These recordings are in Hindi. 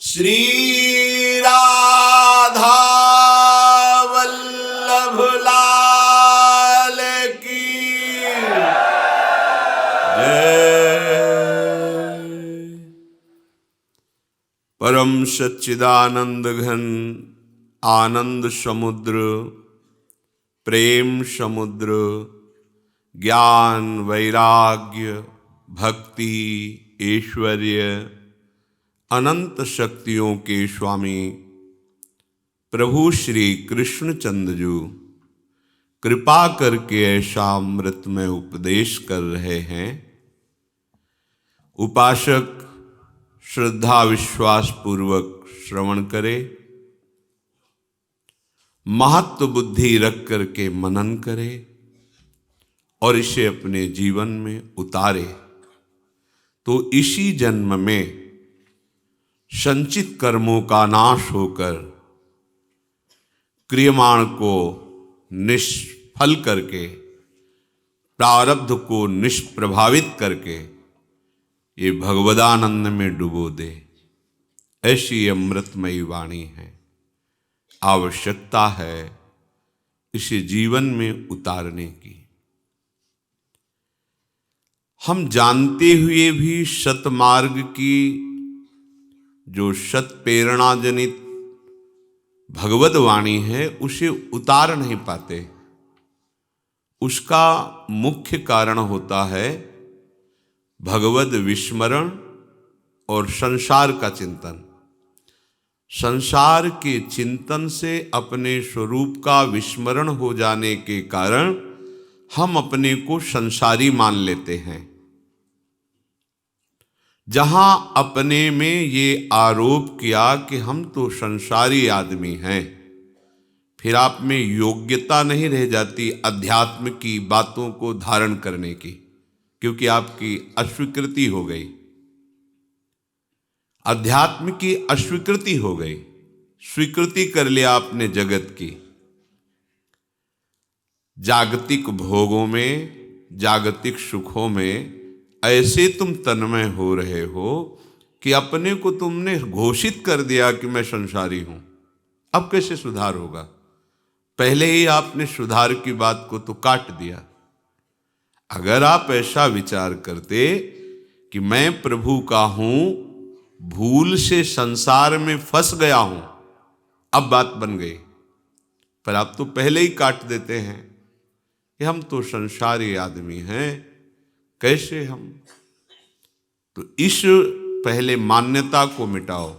श्री राधा वल्लभ लाल की जय। परम सच्चिदानंद घन आनंद समुद्र, प्रेम समुद्र, ज्ञान वैराग्य भक्ति ऐश्वर्य अनंत शक्तियों के स्वामी प्रभु श्री कृष्णचंद्र जी कृपा करके ऐसा अमृतमय उपदेश कर रहे हैं। उपासक श्रद्धा विश्वास पूर्वक श्रवण करे, महत्व बुद्धि रख करके मनन करे और इसे अपने जीवन में उतारे तो इसी जन्म में संचित कर्मों का नाश होकर क्रियमाण को निष्फल करके प्रारब्ध को निष्प्रभावित करके ये भगवदानंद में डुबो दे। ऐसी अमृतमयी वाणी है। आवश्यकता है इसे जीवन में उतारने की। हम जानते हुए भी सतमार्ग की जो सत प्रेरणा जनित भगवत वाणी है उसे उतार नहीं पाते। उसका मुख्य कारण होता है भगवत विस्मरण और संसार का चिंतन। संसार के चिंतन से अपने स्वरूप का विस्मरण हो जाने के कारण हम अपने को संसारी मान लेते हैं। जहां अपने में ये आरोप किया कि हम तो संसारी आदमी हैं, फिर आप में योग्यता नहीं रह जाती अध्यात्म की बातों को धारण करने की, क्योंकि आपकी अस्वीकृति हो गई। अध्यात्म की अस्वीकृति हो गई, स्वीकृति कर लिया आपने जगत की। जागतिक भोगों में, जागतिक सुखों में ऐसे तुम तन्मय हो रहे हो कि अपने को तुमने घोषित कर दिया कि मैं संसारी हूं। अब कैसे सुधार होगा? पहले ही आपने सुधार की बात को तो काट दिया। अगर आप ऐसा विचार करते कि मैं प्रभु का हूं, भूल से संसार में फंस गया हूं, अब बात बन गई। पर आप तो पहले ही काट देते हैं। कि हम तो संसारी आदमी हैं, कैसे हम। तो इस पहले मान्यता को मिटाओ।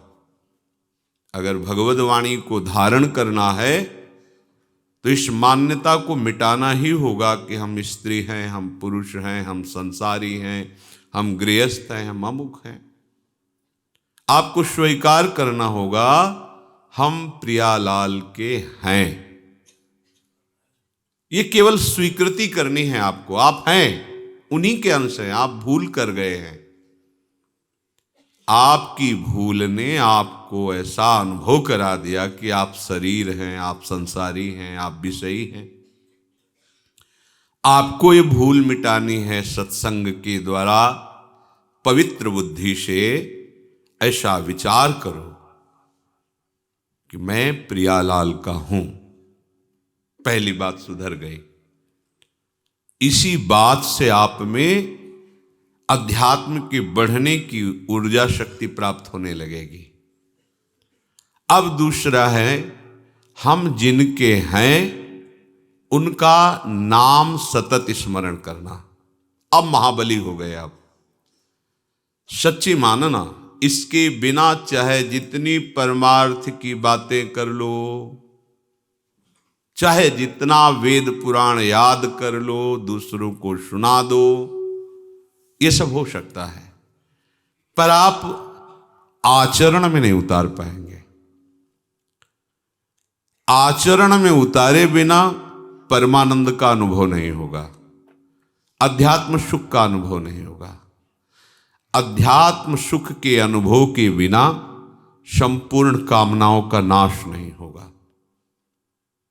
अगर भगवद वाणी को धारण करना है तो इस मान्यता को मिटाना ही होगा कि हम स्त्री हैं, हम पुरुष हैं, हम संसारी हैं, हम गृहस्थ हैं, हम अमुक हैं। आपको स्वीकार करना होगा हम प्रियालाल के हैं। ये केवल स्वीकृति करनी है आपको। आप हैं, उन्हीं के अंश हैं। आप भूल कर गए हैं। आपकी भूल ने आपको ऐसा अनुभव करा दिया कि आप शरीर हैं, आप संसारी हैं, आप विषयी हैं। आपको ये भूल मिटानी है सत्संग के द्वारा। पवित्र बुद्धि से ऐसा विचार करो कि मैं प्रियालाल का हूं। पहली बात सुधर गई। इसी बात से आप में अध्यात्म के बढ़ने की ऊर्जा शक्ति प्राप्त होने लगेगी। अब दूसरा है, हम जिनके हैं उनका नाम सतत स्मरण करना। अब महाबली हो गए आप। सच्ची मानना, इसके बिना चाहे जितनी परमार्थ की बातें कर लो, चाहे जितना वेद पुराण याद कर लो, दूसरों को सुना दो, ये सब हो सकता है, पर आप आचरण में नहीं उतार पाएंगे। आचरण में उतारे बिना परमानंद का अनुभव नहीं होगा, अध्यात्म सुख का अनुभव नहीं होगा। अध्यात्म सुख के अनुभव के बिना संपूर्ण कामनाओं का नाश नहीं होगा।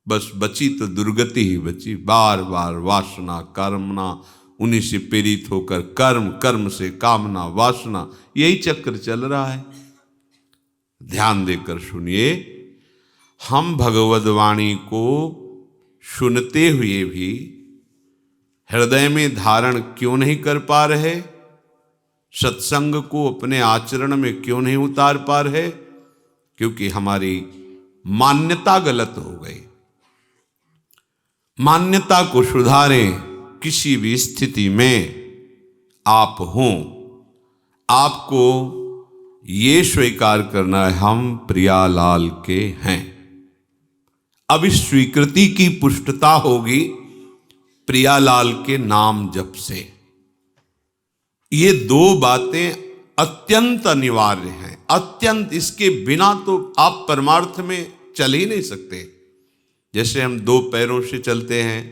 बस बची तो दुर्गति ही बची। बार बार वासना कामना, उन्हीं से प्रेरित होकर कर्म, कर्म से कामना वासना, यही चक्र चल रहा है। ध्यान देकर सुनिए, हम भगवद वाणी को सुनते हुए भी हृदय में धारण क्यों नहीं कर पा रहे? सत्संग को अपने आचरण में क्यों नहीं उतार पा रहे? क्योंकि हमारी मान्यता गलत हो गई। मान्यता को सुधारें। किसी भी स्थिति में आप हों, आपको ये स्वीकार करना है हम प्रियालाल के हैं। अब इस स्वीकृति की पुष्टता होगी प्रियालाल के नाम जप से। ये दो बातें अत्यंत अनिवार्य हैं, अत्यंत। इसके बिना तो आप परमार्थ में चल ही नहीं सकते। जैसे हम दो पैरों से चलते हैं,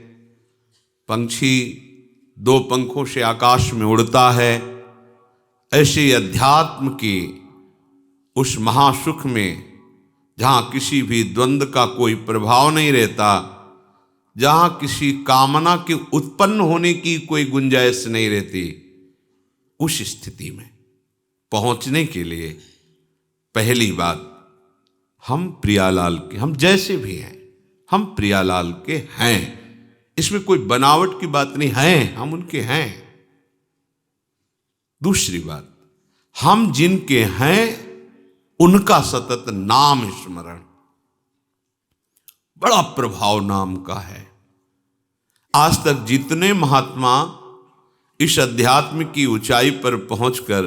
पंछी दो पंखों से आकाश में उड़ता है, ऐसे अध्यात्म की उस महासुख में जहां किसी भी द्वंद्व का कोई प्रभाव नहीं रहता, जहां किसी कामना के उत्पन्न होने की कोई गुंजाइश नहीं रहती, उस स्थिति में पहुंचने के लिए पहली बात, हम प्रियालाल के, हम जैसे भी हैं हम प्रियालाल के हैं। इसमें कोई बनावट की बात नहीं है, हम उनके हैं। दूसरी बात, हम जिनके हैं उनका सतत नाम स्मरण। बड़ा प्रभाव नाम का है। आज तक जितने महात्मा इस अध्यात्म की ऊंचाई पर पहुंचकर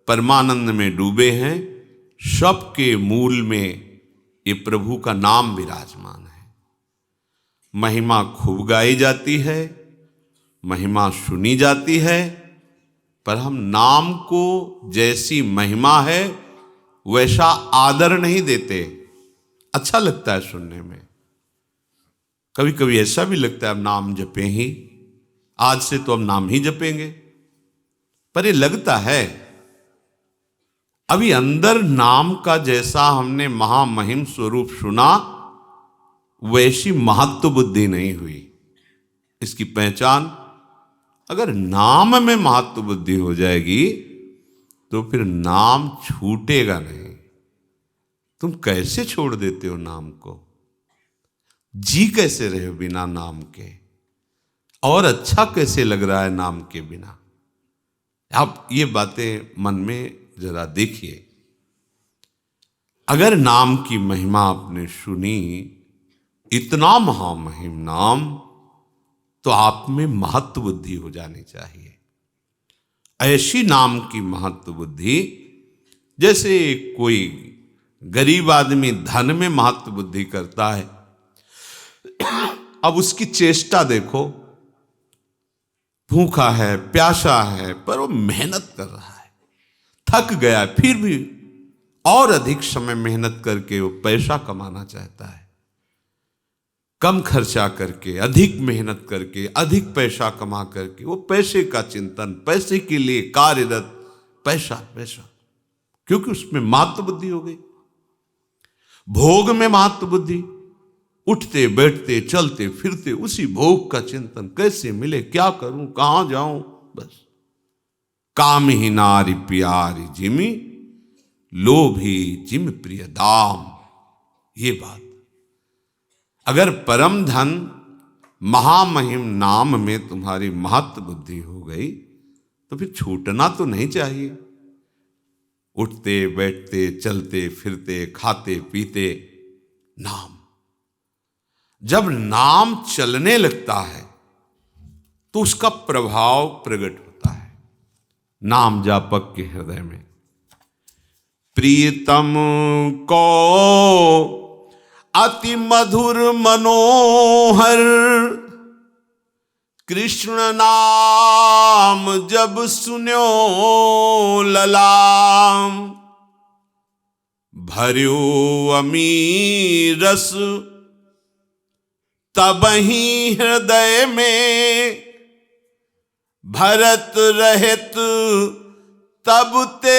परमानंद में डूबे हैं, सबके मूल में ये प्रभु का नाम विराजमान है। महिमा खूब गाई जाती है, महिमा सुनी जाती है, पर हम नाम को जैसी महिमा है वैसा आदर नहीं देते। अच्छा लगता है सुनने में, कभी कभी ऐसा भी लगता है अब नाम जपें ही, आज से तो हम नाम ही जपेंगे, पर ये लगता है अभी अंदर नाम का जैसा हमने महामहिम स्वरूप सुना वैसी महत्व बुद्धि नहीं हुई। इसकी पहचान, अगर नाम में महत्व बुद्धि हो जाएगी तो फिर नाम छूटेगा नहीं। तुम कैसे छोड़ देते हो नाम को? जी कैसे रहे हो बिना नाम के? और अच्छा कैसे लग रहा है नाम के बिना? आप ये बातें मन में जरा देखिए। अगर नाम की महिमा आपने सुनी, इतना महामहिम नाम, तो आप में महत्व बुद्धि हो जानी चाहिए। ऐसी नाम की महत्व बुद्धि, जैसे कोई गरीब आदमी धन में महत्व बुद्धि करता है, अब उसकी चेष्टा देखो, भूखा है, प्यासा है, पर वो मेहनत कर रहा है, थक गया है, फिर भी और अधिक समय मेहनत करके वो पैसा कमाना चाहता है। कम खर्चा करके, अधिक मेहनत करके, अधिक पैसा कमा करके, वो पैसे का चिंतन, पैसे के लिए कार्यरत, पैसा पैसा, क्योंकि उसमें महत्व बुद्धि हो गई। भोग में महत्व बुद्धि, उठते बैठते चलते फिरते उसी भोग का चिंतन, कैसे मिले, क्या करूं, कहां जाऊं, बस। काम ही नारी प्यारी जिमी, लोभी जिम प्रिय दाम। ये बात, अगर परम धन महामहिम नाम में तुम्हारी महत्व बुद्धि हो गई तो फिर छूटना तो नहीं चाहिए। उठते बैठते चलते फिरते खाते पीते नाम, जब नाम चलने लगता है तो उसका प्रभाव प्रकट होता है। नाम जापक के हृदय में प्रियतम को अति मधुर मनोहर, कृष्ण नाम जब सुन्यो ललाम, भर्यो अमीर रस तबहि हृदय में, भरत रहित तब ते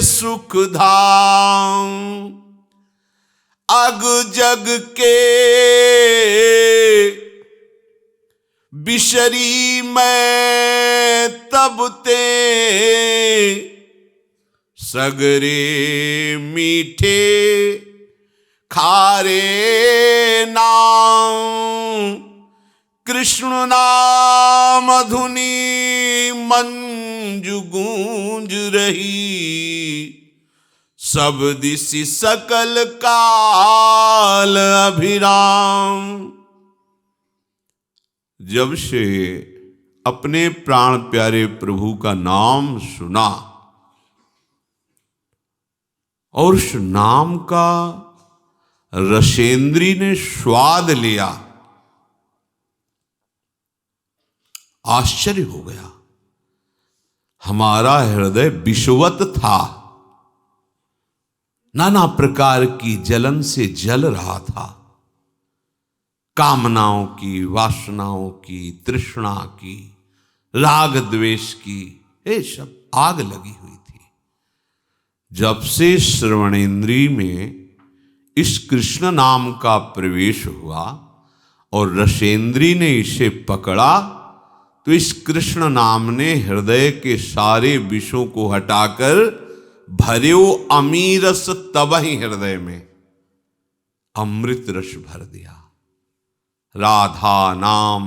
सुख धाम, अग जग के बिशरी मैं तब ते, सगरे मीठे खारे नाम, कृष्ण नाम धुनी मंजु गूंज रही, सब दिशि सकल काल अभिराम। जब से अपने प्राण प्यारे प्रभु का नाम सुना और उस नाम का रसेंद्री ने स्वाद लिया, आश्चर्य हो गया। हमारा हृदय विषवत था, नाना प्रकार की जलन से जल रहा था, कामनाओं की, वासनाओं की, तृष्णा की, राग द्वेष की, ये सब आग लगी हुई थी। जब से श्रवणेन्द्रिय में इस कृष्ण नाम का प्रवेश हुआ और रसेंद्री ने इसे पकड़ा, तो इस कृष्ण नाम ने हृदय के सारे विषों को हटाकर भर्यो अमीरस तबहि हृदय में अमृत रस भर दिया। राधा नाम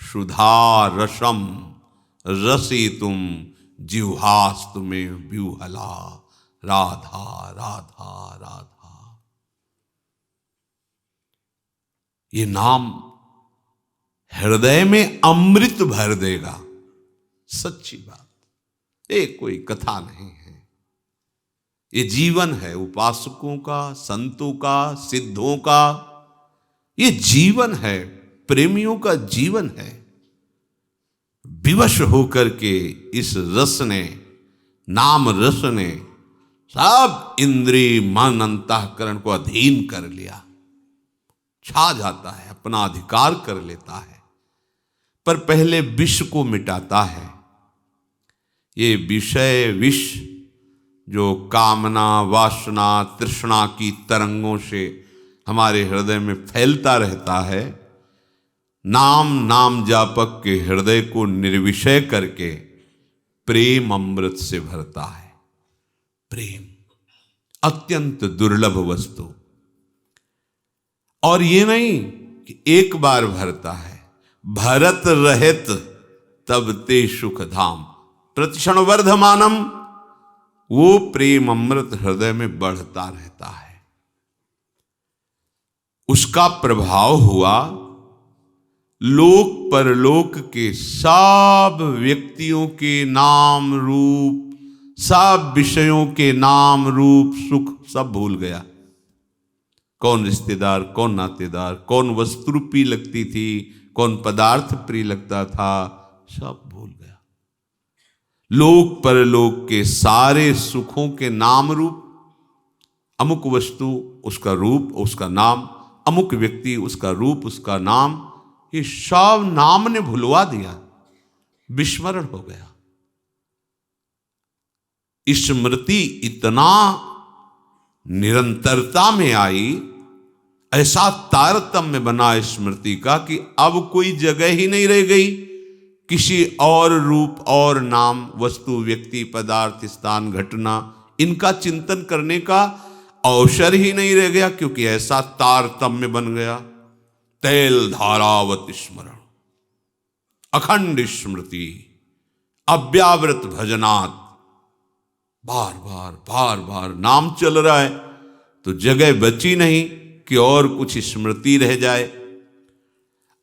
सुधा रसम रसितुम जिह्वास्तु में व्यूहला, राधा राधा राधा। ये नाम हृदय में अमृत भर देगा, सच्ची बात, ये कोई कथा नहीं है, ये जीवन है उपासकों का, संतों का, सिद्धों का, ये जीवन है, प्रेमियों का जीवन है। विवश होकर के इस रस ने, नाम रस ने सब इंद्रिय मन अंतःकरण को अधीन कर लिया, छा जाता है, अपना अधिकार कर लेता है। पर पहले विष को मिटाता है। ये विषय विष जो कामना, वासना, तृष्णा की तरंगों से हमारे हृदय में फैलता रहता है, नाम जापक के हृदय को निर्विषय करके प्रेम अमृत से भरता है। प्रेम अत्यंत दुर्लभ वस्तु, और ये नहीं कि एक बार भरता है, भरत रहित तब ते सुख धाम, प्रतिक्षण वर्धमानम, वो प्रेम अमृत हृदय में बढ़ता रहता है। उसका प्रभाव हुआ लोक परलोक के सब व्यक्तियों के नाम रूप, सब विषयों के नाम रूप सुख सब भूल गया। कौन रिश्तेदार, कौन नातेदार, कौन वस्तु प्रिय लगती थी, कौन पदार्थ प्रिय लगता था, सब भूल गया। लोक परलोक के सारे सुखों के नाम रूप, अमुक वस्तु उसका रूप उसका नाम, अमुक व्यक्ति उसका रूप उसका नाम, ये सब नाम ने भुलवा दिया, विस्मरण हो गया। स्मृति इतना निरंतरता में आई, ऐसा तारतम्य बना स्मृति का कि अब कोई जगह ही नहीं रह गई किसी और रूप और नाम, वस्तु, व्यक्ति, पदार्थ, स्थान, घटना, इनका चिंतन करने का अवसर ही नहीं रह गया, क्योंकि ऐसा तारतम्य बन गया। तैल धारावत स्मरण, अखंड स्मृति, अव्यावृत भजनात्, बार बार बार बार नाम चल रहा है, तो जगह बची नहीं कि और कुछ स्मृति रह जाए।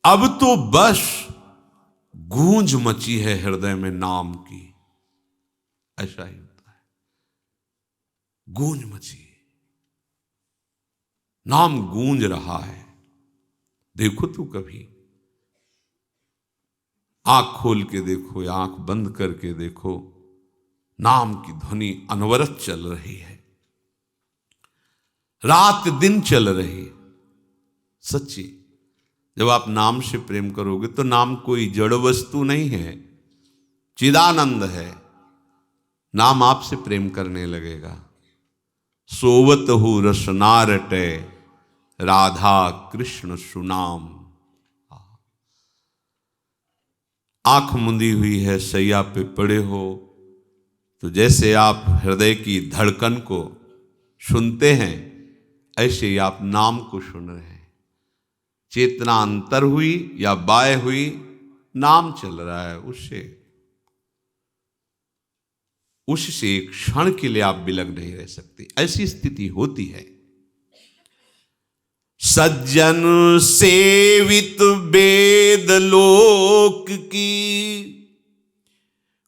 अब तो बस गूंज मची है हृदय में नाम की, ऐसा ही होता है, गूंज मची, नाम गूंज रहा है। देखो तो कभी आंख खोल के देखो या आंख बंद करके देखो, नाम की ध्वनि अनवरत चल रही है, रात दिन चल रही है। सच्ची, जब आप नाम से प्रेम करोगे तो नाम कोई जड़ वस्तु नहीं है, चिदानंद है। नाम आपसे प्रेम करने लगेगा। सोवत हु रसना रटे, राधा कृष्ण सुनाम। आंख मुंदी हुई है, सैया पे पड़े हो, तो जैसे आप हृदय की धड़कन को सुनते हैं, ऐसे ही आप नाम को सुन रहे हैं। चेतना अंतर हुई या बाय हुई, नाम चल रहा है, उससे एक क्षण के लिए आप बिलग नहीं रह सकते। ऐसी स्थिति होती है। सज्जन सेवित वेद लोक की,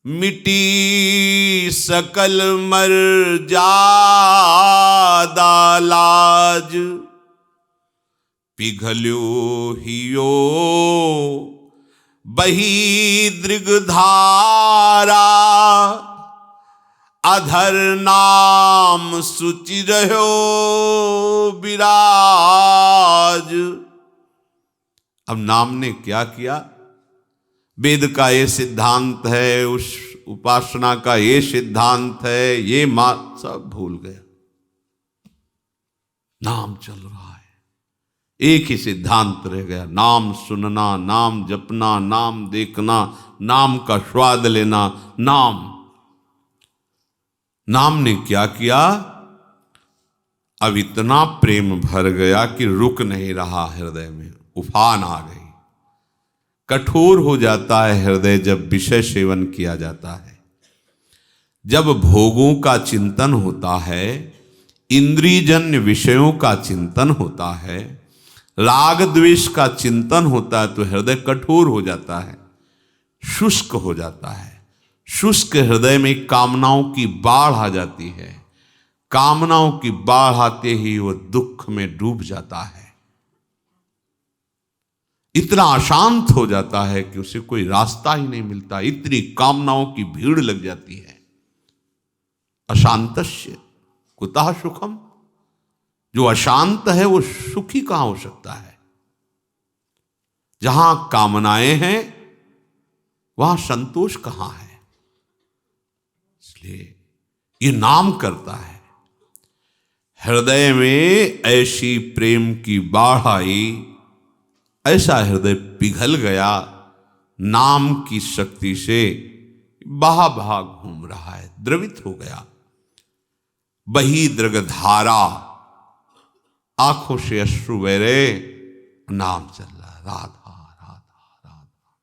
मिटी सकल मर जादा लाज। पिघल्यो हियो बही दृगधारा, अधर नाम सुचि रहो विराज। अब नाम ने क्या किया? वेद का ये सिद्धांत है, उस उपासना का ये सिद्धांत है, ये सब भूल गया। नाम चल रहा है, एक ही सिद्धांत रह गया, नाम सुनना, नाम जपना, नाम देखना, नाम का स्वाद लेना। नाम ने क्या किया? अब इतना प्रेम भर गया कि रुक नहीं रहा हृदय में, उफान आ गई। कठोर हो जाता है हृदय जब विषय सेवन किया जाता है, जब भोगों का चिंतन होता है, इंद्रियजन्य विषयों का चिंतन होता है, राग द्वेष का चिंतन होता है, तो हृदय कठोर हो जाता है, शुष्क हो जाता है। शुष्क हृदय में कामनाओं की बाढ़ आ जाती है। कामनाओं की बाढ़ आते ही वो दुख में डूब जाता है, इतना अशांत हो जाता है कि उसे कोई रास्ता ही नहीं मिलता। इतनी कामनाओं की भीड़ लग जाती है। अशांतस्य कुतः सुखम, जो अशांत है वो सुखी कहां हो सकता है? जहां कामनाएं हैं वहां संतोष कहां है? इसलिए ये नाम करता है। हृदय में ऐसी प्रेम की बाढ़ आई, ऐसा हृदय पिघल गया, नाम की शक्ति से बहा बहा घूम रहा है, द्रवित हो गया। बही दृगधारा, आंखों से अश्रु बह रहे, नाम चल रहा, राधा राधा राधा।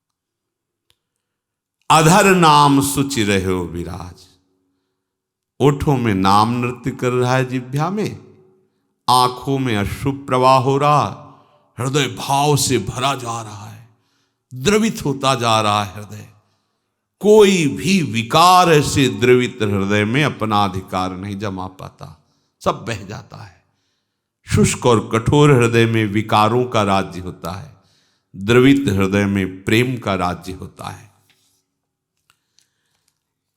अधर नाम सुचि रहो विराज, ओठों में नाम नृत्य कर रहा है, जिह्वा में, आंखों में अश्रु प्रवाह हो रहा, हृदय भाव से भरा जा रहा है। द्रवित होता जा रहा है हृदय। कोई भी विकार ऐसे द्रवित हृदय में अपना अधिकार नहीं जमा पाता, सब बह जाता है। शुष्क और कठोर हृदय में विकारों का राज्य होता है, द्रवित हृदय में प्रेम का राज्य होता है।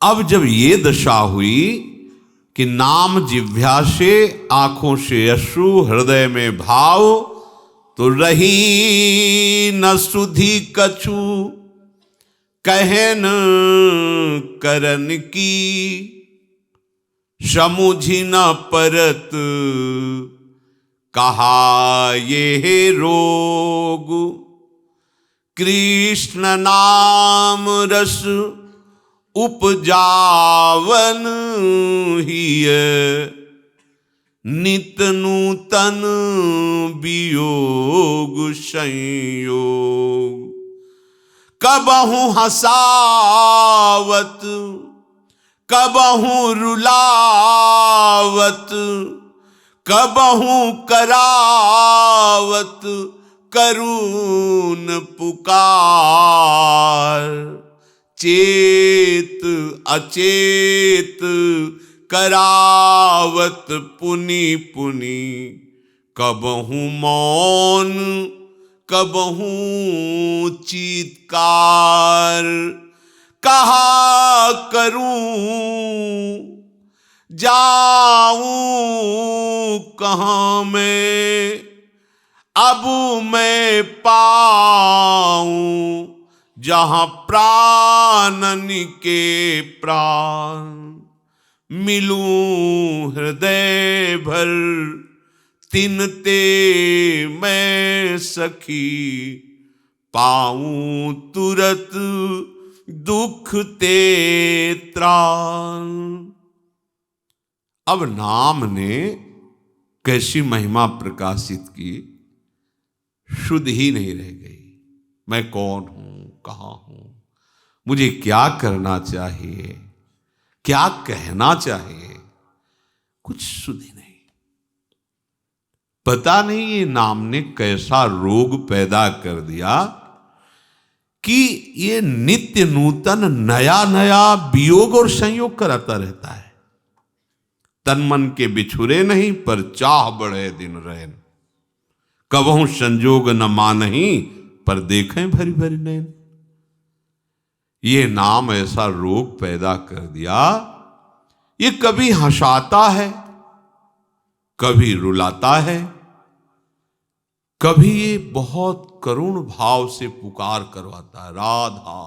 अब जब ये दशा हुई कि नाम जिह्वा से, आंखों से अश्रु, हृदय में भाव, तो रही न सुधि कछु, कहन करन की, समुझि न परत कहा ये रोग। कृष्ण नाम रस उपजावन हिय, नित नूतन वियोग संयोग। कबहु हसावत, कबहु रुलावत, कबहु करावत करुण पुकार। चेत अचेत करावत पुनि पुनि, कबहु मौन कबहु चीत्कार। कहा करूं जाऊं कहाँ मैं, अब मैं पाऊं जहां प्राणन के प्राण। मिलूं हृदय भर तिनते मैं सखी, पाऊं तुरत दुख ते त्राण। अब नाम ने कैसी महिमा प्रकाशित की, शुद्ध ही नहीं रह गई। मैं कौन हूं, कहां हूं, मुझे क्या करना चाहिए, क्या कहना चाहिए, कुछ शुद्ध ही नहीं। पता नहीं ये नाम ने कैसा रोग पैदा कर दिया कि ये नित्य नूतन नया नया वियोग और संयोग कराता रहता है। तन मन के बिछुरे नहीं, पर चाह बढ़े दिन रैन। कबहू संजोग न मानही, पर देखें भरी भरी नैन। ये नाम ऐसा रोग पैदा कर दिया, ये कभी हंसाता है, कभी रुलाता है, कभी ये बहुत करुण भाव से पुकार करवाता है, राधा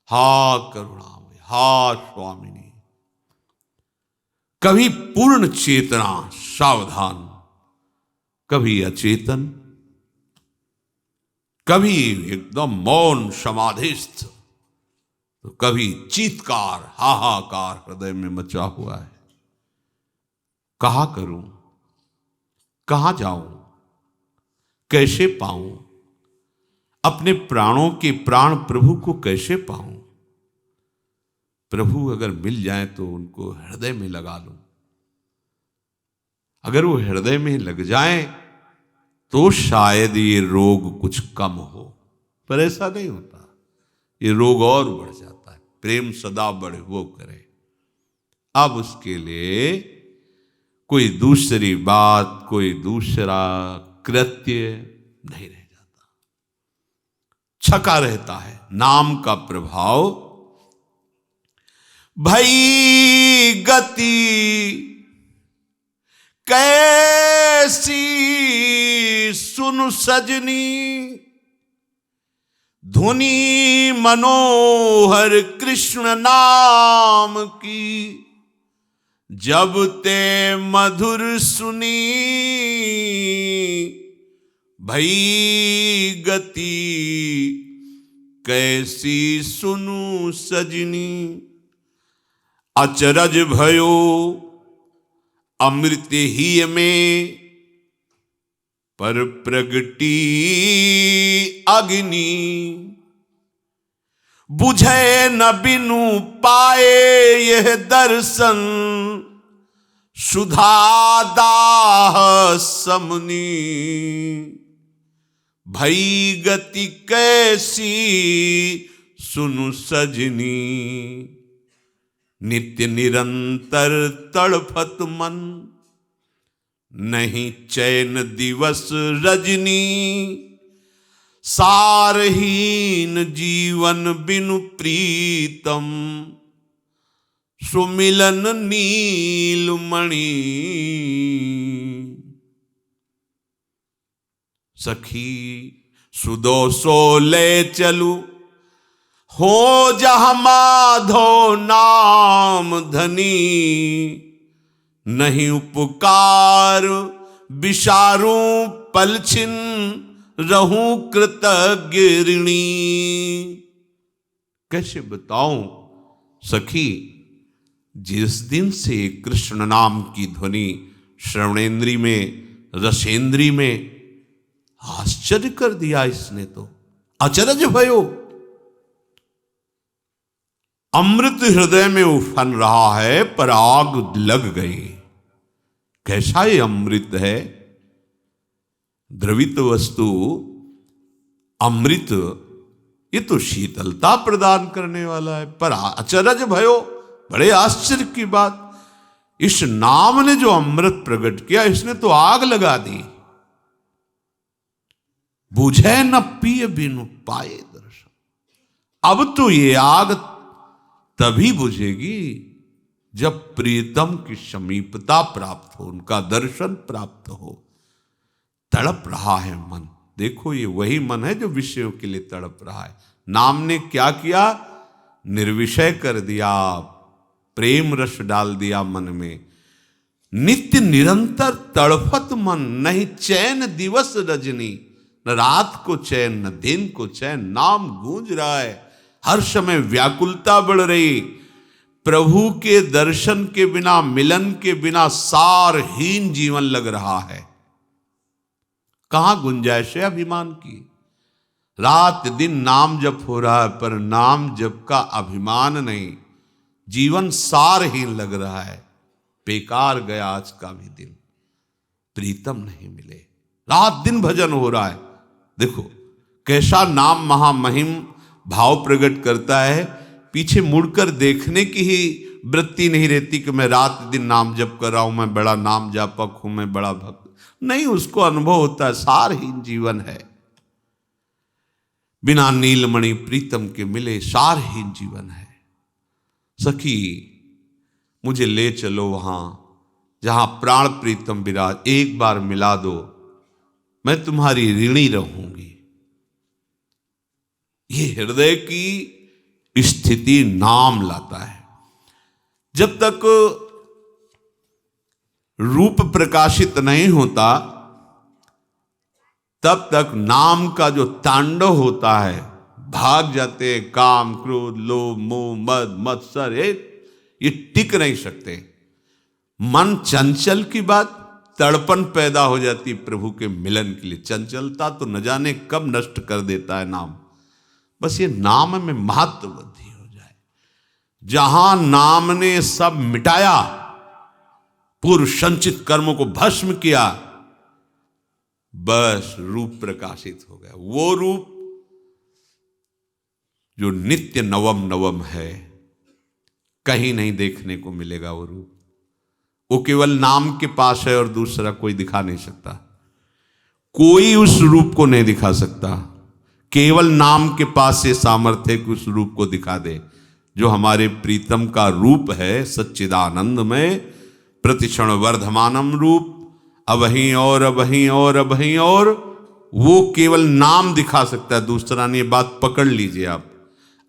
हा करुणामय, हा स्वामिनी। कभी पूर्ण चेतना सावधान, कभी अचेतन, कभी एकदम मौन समाधिस्थ, तो कभी चीत्कार हाहाकार हृदय में मचा हुआ है। कहा करूं, कहां जाऊं, कैसे पाऊं, अपने प्राणों के प्राण प्रभु को कैसे पाऊं। प्रभु अगर मिल जाए तो उनको हृदय में लगा लूं। अगर वो हृदय में लग जाए तो शायद ये रोग कुछ कम हो, पर ऐसा नहीं होता। ये रोग और बढ़ जाता है। प्रेम सदा बढ़े वो करे। अब उसके लिए कोई दूसरी बात, कोई दूसरा कृत्य नहीं रह जाता, छका रहता है। नाम का प्रभाव भई गति कैसी सुन सजनी, धुनी मनोहर कृष्ण नाम की, जब ते मधुर सुनी। भई गति कैसी सुनु सजनी, अचरज भयो अमृत ही में, पर प्रगटी अग्नि, बुझे न बिनु पाए यह दर्शन, सुधा दाह समनी। भई गति कैसी सुनु सजनी, नित्य निरंतर तड़फत मन, नहीं चैन दिवस रजनी, सारहीन जीवन बिनु प्रीतम, सुमिलन नीलमणि। सखी सुदो सो ले चलू, हो जहाँ माधो नाम धनी, नहीं उपकार विसारू पलछिन, रहूं कृतज्ञ ऋणी। कैसे बताऊं सखी, जिस दिन से कृष्ण नाम की ध्वनि श्रवणेन्द्री में, रसेंद्री में, आश्चर्य कर दिया इसने तो, अचरज भयो। अमृत हृदय में उफन रहा है पर आग लग गई। कैसा ये अमृत है, द्रवित वस्तु अमृत, ये तो शीतलता प्रदान करने वाला है, पर अचरज भयो, बड़े आश्चर्य की बात, इस नाम ने जो अमृत प्रकट किया इसने तो आग लगा दी। बुझे न पिय बिनु पाए दर्शन, अब तो ये आग तभी बुझेगी जब प्रीतम की समीपता प्राप्त हो, उनका दर्शन प्राप्त हो। तड़प रहा है मन, देखो ये वही मन है जो विषयों के लिए तड़प रहा है। नाम ने क्या किया, निर्विषय कर दिया, प्रेम रस डाल दिया मन में। नित्य निरंतर तड़फत मन, नहीं चैन दिवस रजनी, न रात को चैन न दिन को चैन। नाम गूंज रहा है, हर समय व्याकुलता बढ़ रही। प्रभु के दर्शन के बिना, मिलन के बिना सारहीन जीवन लग रहा है। कहां गुंजाइश है अभिमान की, रात दिन नाम जप हो रहा है पर नाम जप का अभिमान नहीं, जीवन सारहीन लग रहा है। बेकार गया आज का भी दिन, प्रीतम नहीं मिले, रात दिन भजन हो रहा है। देखो कैसा नाम महामहिम भाव प्रकट करता है, पीछे मुड़कर देखने की ही वृत्ति नहीं रहती कि मैं रात दिन नाम जप कर रहा हूं, मैं बड़ा नाम जापक हूं, मैं बड़ा भक्त नहीं। उसको अनुभव होता है सारहीन जीवन है, बिना नीलमणि प्रीतम के मिले सारहीन जीवन है। सखी मुझे ले चलो वहां जहां प्राण प्रीतम विराज, एक बार मिला दो, मैं तुम्हारी ऋणी रहूंगी। ये हृदय की स्थिति नाम लाता है। जब तक रूप प्रकाशित नहीं होता तब तक नाम का जो तांडव होता है, भाग जाते हैं काम क्रोध लोभ मोह मद मत्सर, ये टिक नहीं सकते। मन चंचल की बात, तड़पन पैदा हो जाती प्रभु के मिलन के लिए। चंचलता तो न जाने कब नष्ट कर देता है नाम, बस ये नाम में महत्व वृद्धि हो जाए। जहां नाम ने सब मिटाया, पूर्व संचित कर्मों को भस्म किया, बस रूप प्रकाशित हो गया। वो रूप जो नित्य नवम नवम है, कहीं नहीं देखने को मिलेगा वो रूप। वो केवल नाम के पास है और दूसरा कोई दिखा नहीं सकता। कोई उस रूप को नहीं दिखा सकता, केवल नाम के पास से सामर्थ्य कि उस रूप को दिखा दे। जो हमारे प्रीतम का रूप है सच्चिदानंद में, प्रतिक्षण वर्धमानम रूप, अबहीं और अबहीं और अबहीं और, वो केवल नाम दिखा सकता है, दूसरा नहीं। बात पकड़ लीजिए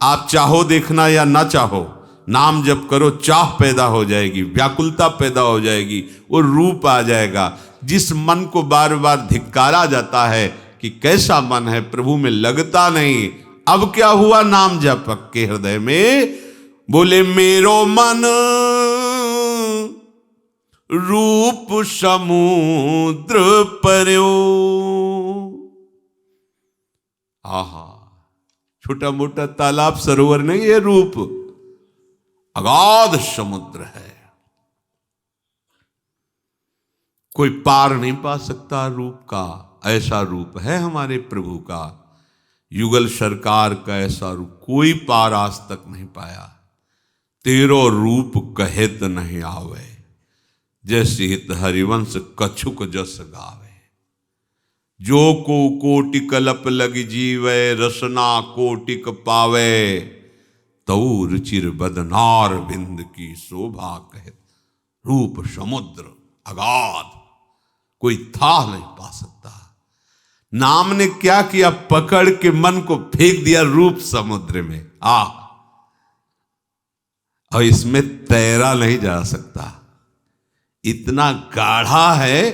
आप चाहो देखना या ना चाहो, नाम जप करो, चाह पैदा हो जाएगी, व्याकुलता पैदा हो जाएगी, वो रूप आ जाएगा। जिस मन को बार बार धिक्कारा जाता है कि कैसा मन है, प्रभु में लगता नहीं, अब क्या हुआ, नाम जपक के हृदय में बोले मेरो मन रूप समुद्र पर्यो। आहा, छोटा मोटा तालाब सरोवर नहीं, ये रूप अगाध समुद्र है, कोई पार नहीं पा सकता रूप का। ऐसा रूप है हमारे प्रभु का। युगल सरकार का ऐसा रूप कोई पार आज तक नहीं पाया। तेरो रूप कहेत नहीं आवे, जैसे हित हरिवंश कछुक जस गावे। जो को कोटि कलप लग जीवे, रसना कोटिक पावे। तऊ रुचिर बदनार बिंद की शोभा कहत। रूप समुद्र अगाध, कोई था नहीं पा सकता। नाम ने क्या किया, पकड़ के मन को फेंक दिया रूप समुद्र में। और इसमें तैरा नहीं जा सकता, इतना गाढ़ा है,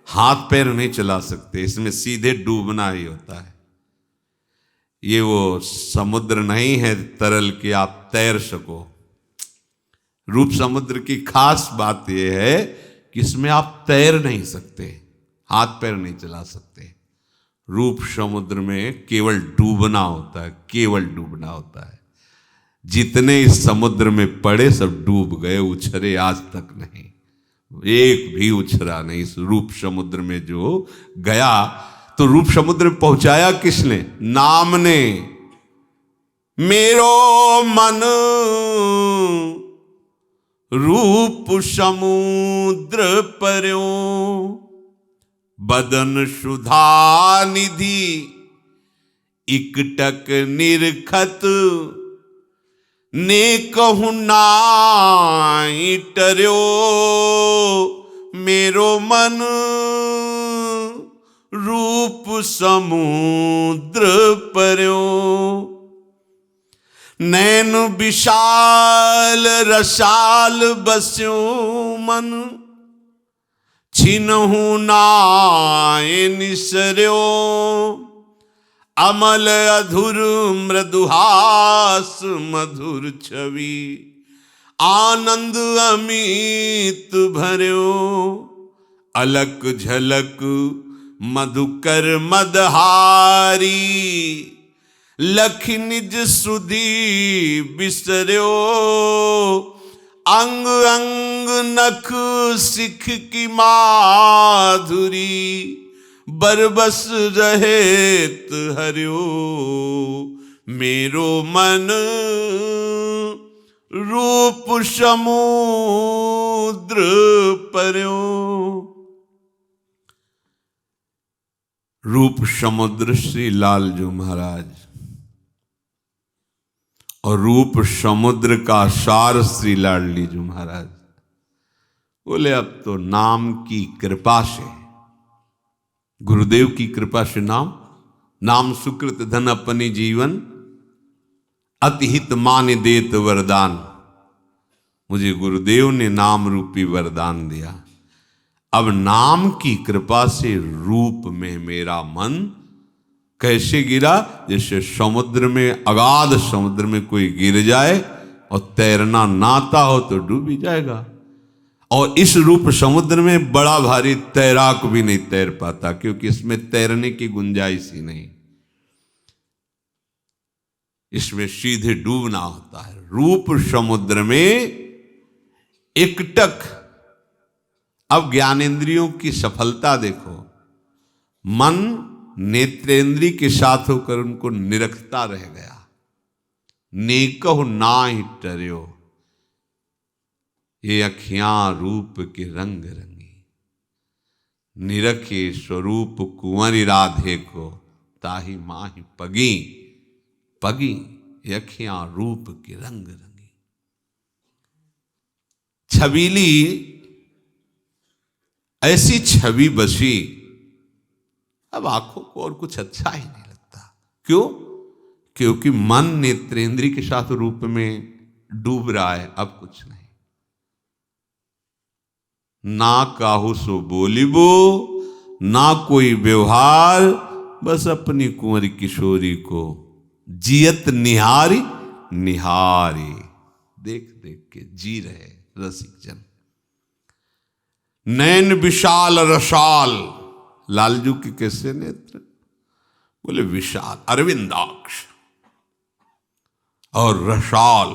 हाथ पैर नहीं चला सकते, इसमें सीधे डूबना ही होता है। ये वो समुद्र नहीं है तरल कि आप तैर सको। रूप समुद्र की खास बात यह है कि इसमें आप तैर नहीं सकते, हाथ पैर नहीं चला सकते। रूप समुद्र में केवल डूबना होता है, केवल डूबना होता है। जितने इस समुद्र में पड़े सब डूब गए, उछरे आज तक नहीं, एक भी उछरा नहीं। इस रूप समुद्र में जो गया, तो रूप समुद्र में पहुंचाया किसने? नाम ने। मेरो मन रूप समुद्र पर्यो, बदन सुधा निधि इकटक निरखत। ने कहूं नाई टर्यो, मेरो मन रूप समुद्र पर्यो। नैन विशाल रसाल बस्यो मन, छिनहु नाय निसर्यो। अमल अधुर मृदुहास मधुर छवि, आनंद अमित भर्यो। अलक झलक मधुकर मदहारी, लख निज सुधी बिसर्यो। अंग अंग नख सिख की माधुरी, बरबस रहेत हर्यो। मेरो मन रूप समुद्र पर्यो। रूप समुद्र श्री लालजू महाराज, और रूप समुद्र का सार श्री लाडलीजू महाराज। बोले अब तो नाम की कृपा से, गुरुदेव की कृपा से, नाम सुकृत धन अपनी जीवन, अतिहित मान देत वरदान। मुझे गुरुदेव ने नाम रूपी वरदान दिया। अब नाम की कृपा से रूप में मेरा मन कैसे गिरा? जैसे समुद्र में, अगाध समुद्र में कोई गिर जाए और तैरना ना आता हो तो डूब ही जाएगा। और इस रूप समुद्र में बड़ा भारी तैराक भी नहीं तैर पाता, क्योंकि इसमें तैरने की गुंजाइश ही नहीं, इसमें सीधे डूबना होता है। रूप समुद्र में एकटक। अब ज्ञानेंद्रियों की सफलता देखो, मन नेत्रेंद्री के साथ होकर उनको निरखता रह गया। नेकहु नाहि टर्यो, ये अखियां रूप के रंग रंगी। निरखे स्वरूप कुंवरी राधे को, ताही माही पगी। पगी, ये अखियां रूप के रंग रंगी। छबीली ऐसी छवि बसी, अब आंखों को और कुछ अच्छा ही नहीं लगता। क्यों? क्योंकि मन नेत्रेंद्री के साथ रूप में डूब रहा है, अब कुछ नहीं। ना काहू सो बोलिबो, ना कोई व्यवहार, बस अपनी कुंवरी किशोरी को जियत निहारी निहारी। देख देख के जी रहे रसिक जन। नैन विशाल रसाल, लालजू के कैसे नेत्र? बोले विशाल, अरविंदाक्ष, और रसाल।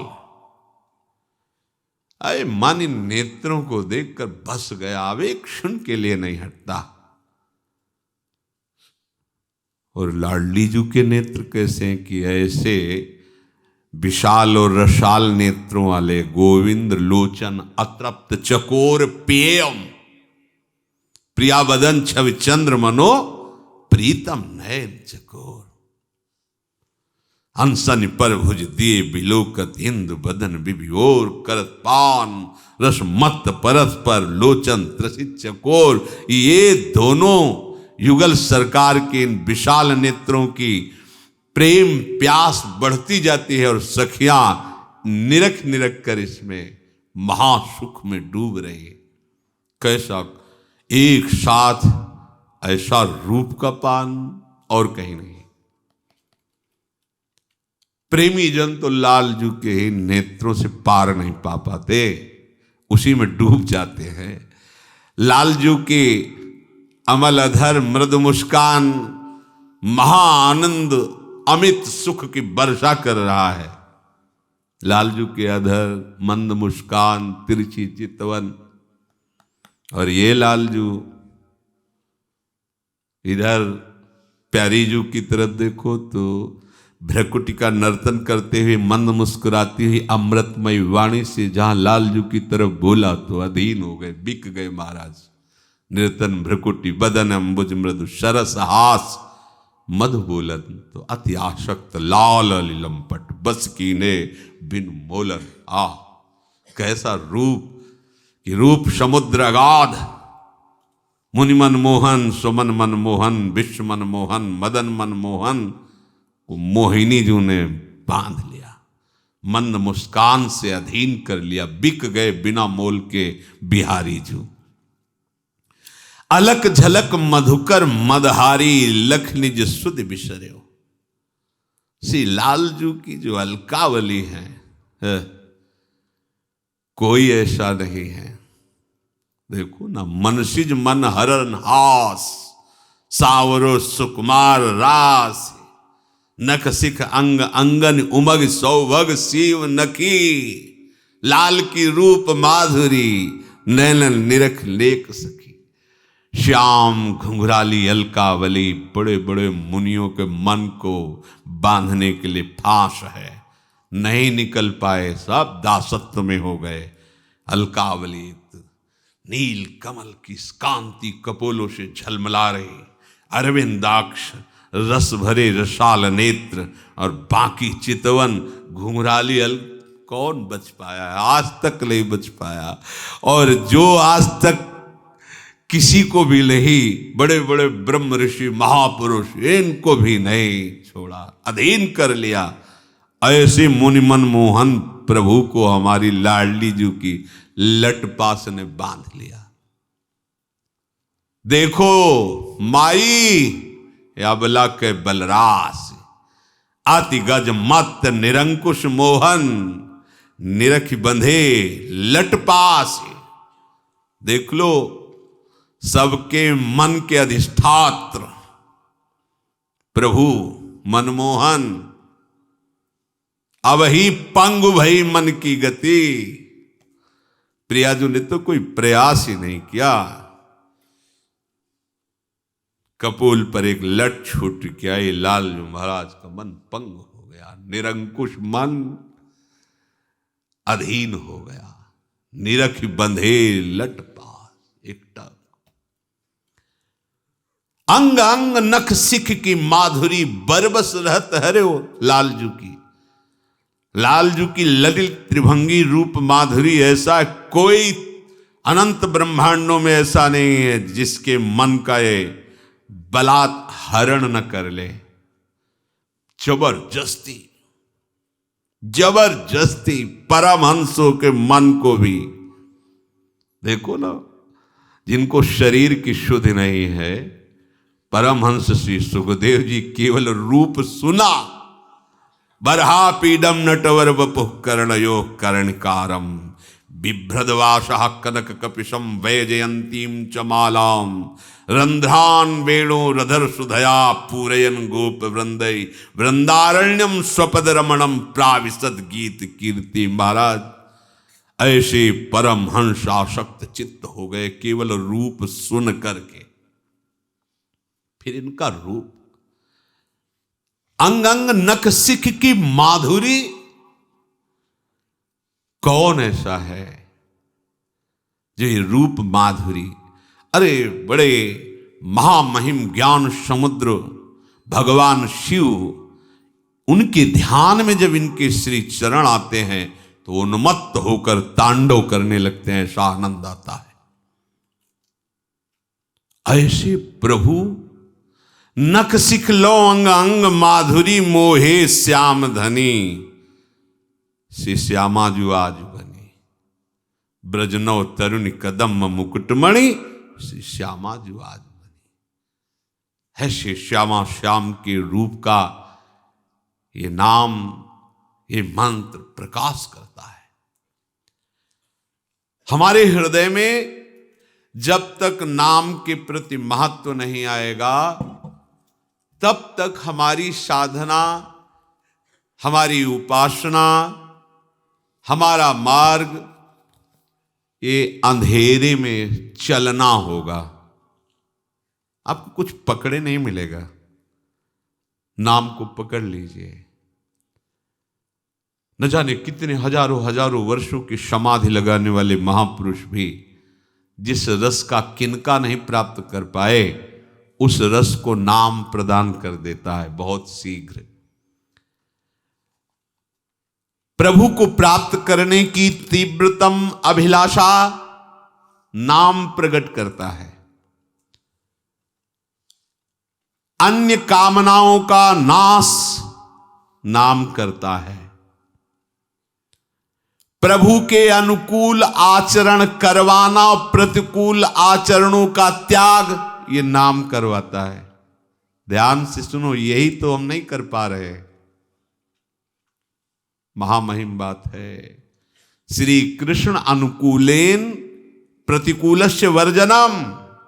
अरे मन इन नेत्रों को देखकर बस गया, अब एक क्षण के लिए नहीं हटता। और लाडली जी के नेत्र कैसे हैं कि ऐसे विशाल और रसाल नेत्रों वाले गोविंद लोचन अतृप्त चकोर पेयम प्रिया बदन छवि चंद्र मनो प्रीतम नयन चकोर हंसन पर भुज दिए बिलोकत इंदु बदन बिभिओर करत पान रस मत परस पर लोचन त्रसित चकोर। ये दोनों युगल सरकार के इन विशाल नेत्रों की प्रेम प्यास बढ़ती जाती है और सखियां निरख निरख कर इसमें महासुख में डूब रही है। कैसा एक साथ ऐसा रूप का पान और कहीं नहीं। प्रेमी जन तो लालजू के ही नेत्रों से पार नहीं पा पाते, उसी में डूब जाते हैं। लालजू के अमल अधर मृदु मुस्कान महाआनंद अमित सुख की वर्षा कर रहा है। लालजू के अधर मंद मुस्कान तिरछी चितवन, और ये लालजू इधर प्यारीजू की तरफ देखो तो भ्रकुटी का नर्तन करते हुए मंद मुस्कुराती हुई अमृतमय वाणी से जहां लालजू की तरफ बोला तो अधीन हो गए, बिक गए महाराज। निर्तन भ्रकुटी बदन अम्बुज मृदु सरस हास मधु बोलन तो अति आशक्त लाल लंपट बस कीने बिन मोलन। आ कैसा रूप कि रूप समुद्र अगाध, मुनि मन मोहन सुमन मन मोहन विश्व मन मोहन मदन मन मोहन को मोहिनी जू ने बांध लिया, मंद मुस्कान से अधीन कर लिया। बिक गए बिना मोल के बिहारी जू। अलक झलक मधुकर मदहारी लख निज सुध बिसर्यो। श्री लालजू की जो अलकावली है कोई ऐसा नहीं है। देखो ना, मनसिज मन हरन हास सावरो सुकुमार रास नख सिख अंग अंगन उमग सौभग शिव नकी। लाल की रूप माधुरी नैनन निरख लेख सकी। श्याम घुंघराली अलकावली बड़े बड़े मुनियों के मन को बांधने के लिए फांस है, नहीं निकल पाए, सब दासत्व में हो गए। अलकावली नील कमल की कांति कपोलों से झलमला रही, अरविंदाक्ष रस भरे रसाल नेत्र और बाकी चितवन घुंघराली कौन बच पाया है? आज तक नहीं बच पाया। और जो आज तक किसी को भी नहीं, बड़े बड़े ब्रह्म ऋषि महापुरुष इनको भी नहीं छोड़ा, अधीन कर लिया। ऐसे मुनि मन मोहन प्रभु को हमारी लाडली जी की लटपास ने बांध लिया। देखो माई अबला के बलरास अति गज मत निरंकुश मोहन निरख बंधे लटपास। देख लो, सबके मन के अधिष्ठात्र प्रभु मनमोहन अब ही पंगु भई मन की गति। प्रियाजू ने तो कोई प्रयास ही नहीं किया। कपोल पर एक लट छूट के आई, लालजू महाराज का मन पंग हो गया। निरंकुश मन अधीन हो गया, निरख बंधे लट पास एकटा। अंग अंग नख सिख की माधुरी बरबस रहत हरे हो लालजू की। लालजू की ललित त्रिभंगी रूप माधुरी ऐसा कोई अनंत ब्रह्मांडों में ऐसा नहीं है जिसके मन का ये बलात् हरण न कर ले। जबरदस्ती जबरदस्ती परमहंसों के मन को भी देखो ना, जिनको शरीर की शुद्ध नहीं है। परमहंस श्री सुखदेव जी केवल रूप सुना, बरहा पीडम नटवर वपुः कर्णयो कर्णकारम बिभ्रदवासः कनक कपिशम वैजयंतीम च मालाम रंध्रान वेणु रधर सुधया पूरयन गोप वृंदय वृंदारण्यम स्वपद रमणम प्राविशद गीत कीर्ति। महाराज ऐसे परमहंस आसक्त चित्त हो गए केवल रूप सुन करके। फिर इनका रूप अंग अंग नख सिख की माधुरी, कौन ऐसा है जो ये रूप माधुरी। अरे बड़े महामहिम ज्ञान समुद्र भगवान शिव, उनके ध्यान में जब इनके श्री चरण आते हैं तो उन्मत्त होकर तांडव करने लगते हैं, ऐसा आनंद आता है। ऐसे प्रभु नख सिख लो अंग अंग माधुरी, मोहे श्याम धनी से श्यामा जु आज बनी, ब्रजनव तरुण कदम मुकुटमणि से श्यामा जु आज बनी। है श्री श्यामा श्याम के रूप का ये नाम, ये मंत्र प्रकाश करता है हमारे हृदय में। जब तक नाम के प्रति महत्व नहीं आएगा तब तक हमारी साधना, हमारी उपासना, हमारा मार्ग ये अंधेरे में चलना होगा। आपको कुछ पकड़े नहीं मिलेगा। नाम को पकड़ लीजिए। न जाने कितने हजारों हजारों वर्षों की समाधि लगाने वाले महापुरुष भी जिस रस का किनका नहीं प्राप्त कर पाए, उस रस को नाम प्रदान कर देता है बहुत शीघ्र। प्रभु को प्राप्त करने की तीव्रतम अभिलाषा नाम प्रकट करता है। अन्य कामनाओं का नाश नाम करता है। प्रभु के अनुकूल आचरण करवाना और प्रतिकूल आचरणों का त्याग ये नाम करवाता है। ध्यान से सुनो, यही तो हम नहीं कर पा रहे। महामहिम बात है। श्री कृष्ण अनुकूलेन प्रतिकूलस्य वर्जनम,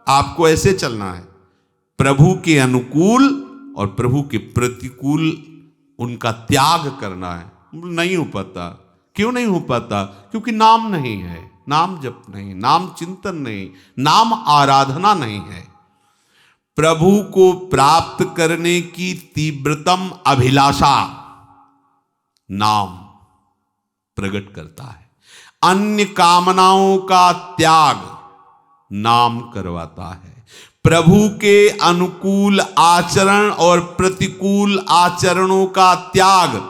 आपको ऐसे चलना है। प्रभु के अनुकूल और प्रभु के प्रतिकूल उनका त्याग करना है। नहीं हो पाता। क्यों नहीं हो पाता? क्योंकि नाम नहीं है, नाम जप नहीं, नाम चिंतन नहीं, नाम आराधना नहीं है। प्रभु को प्राप्त करने की तीव्रतम अभिलाषा नाम प्रकट करता है। अन्य कामनाओं का त्याग नाम करवाता है। प्रभु के अनुकूल आचरण और प्रतिकूल आचरणों का त्याग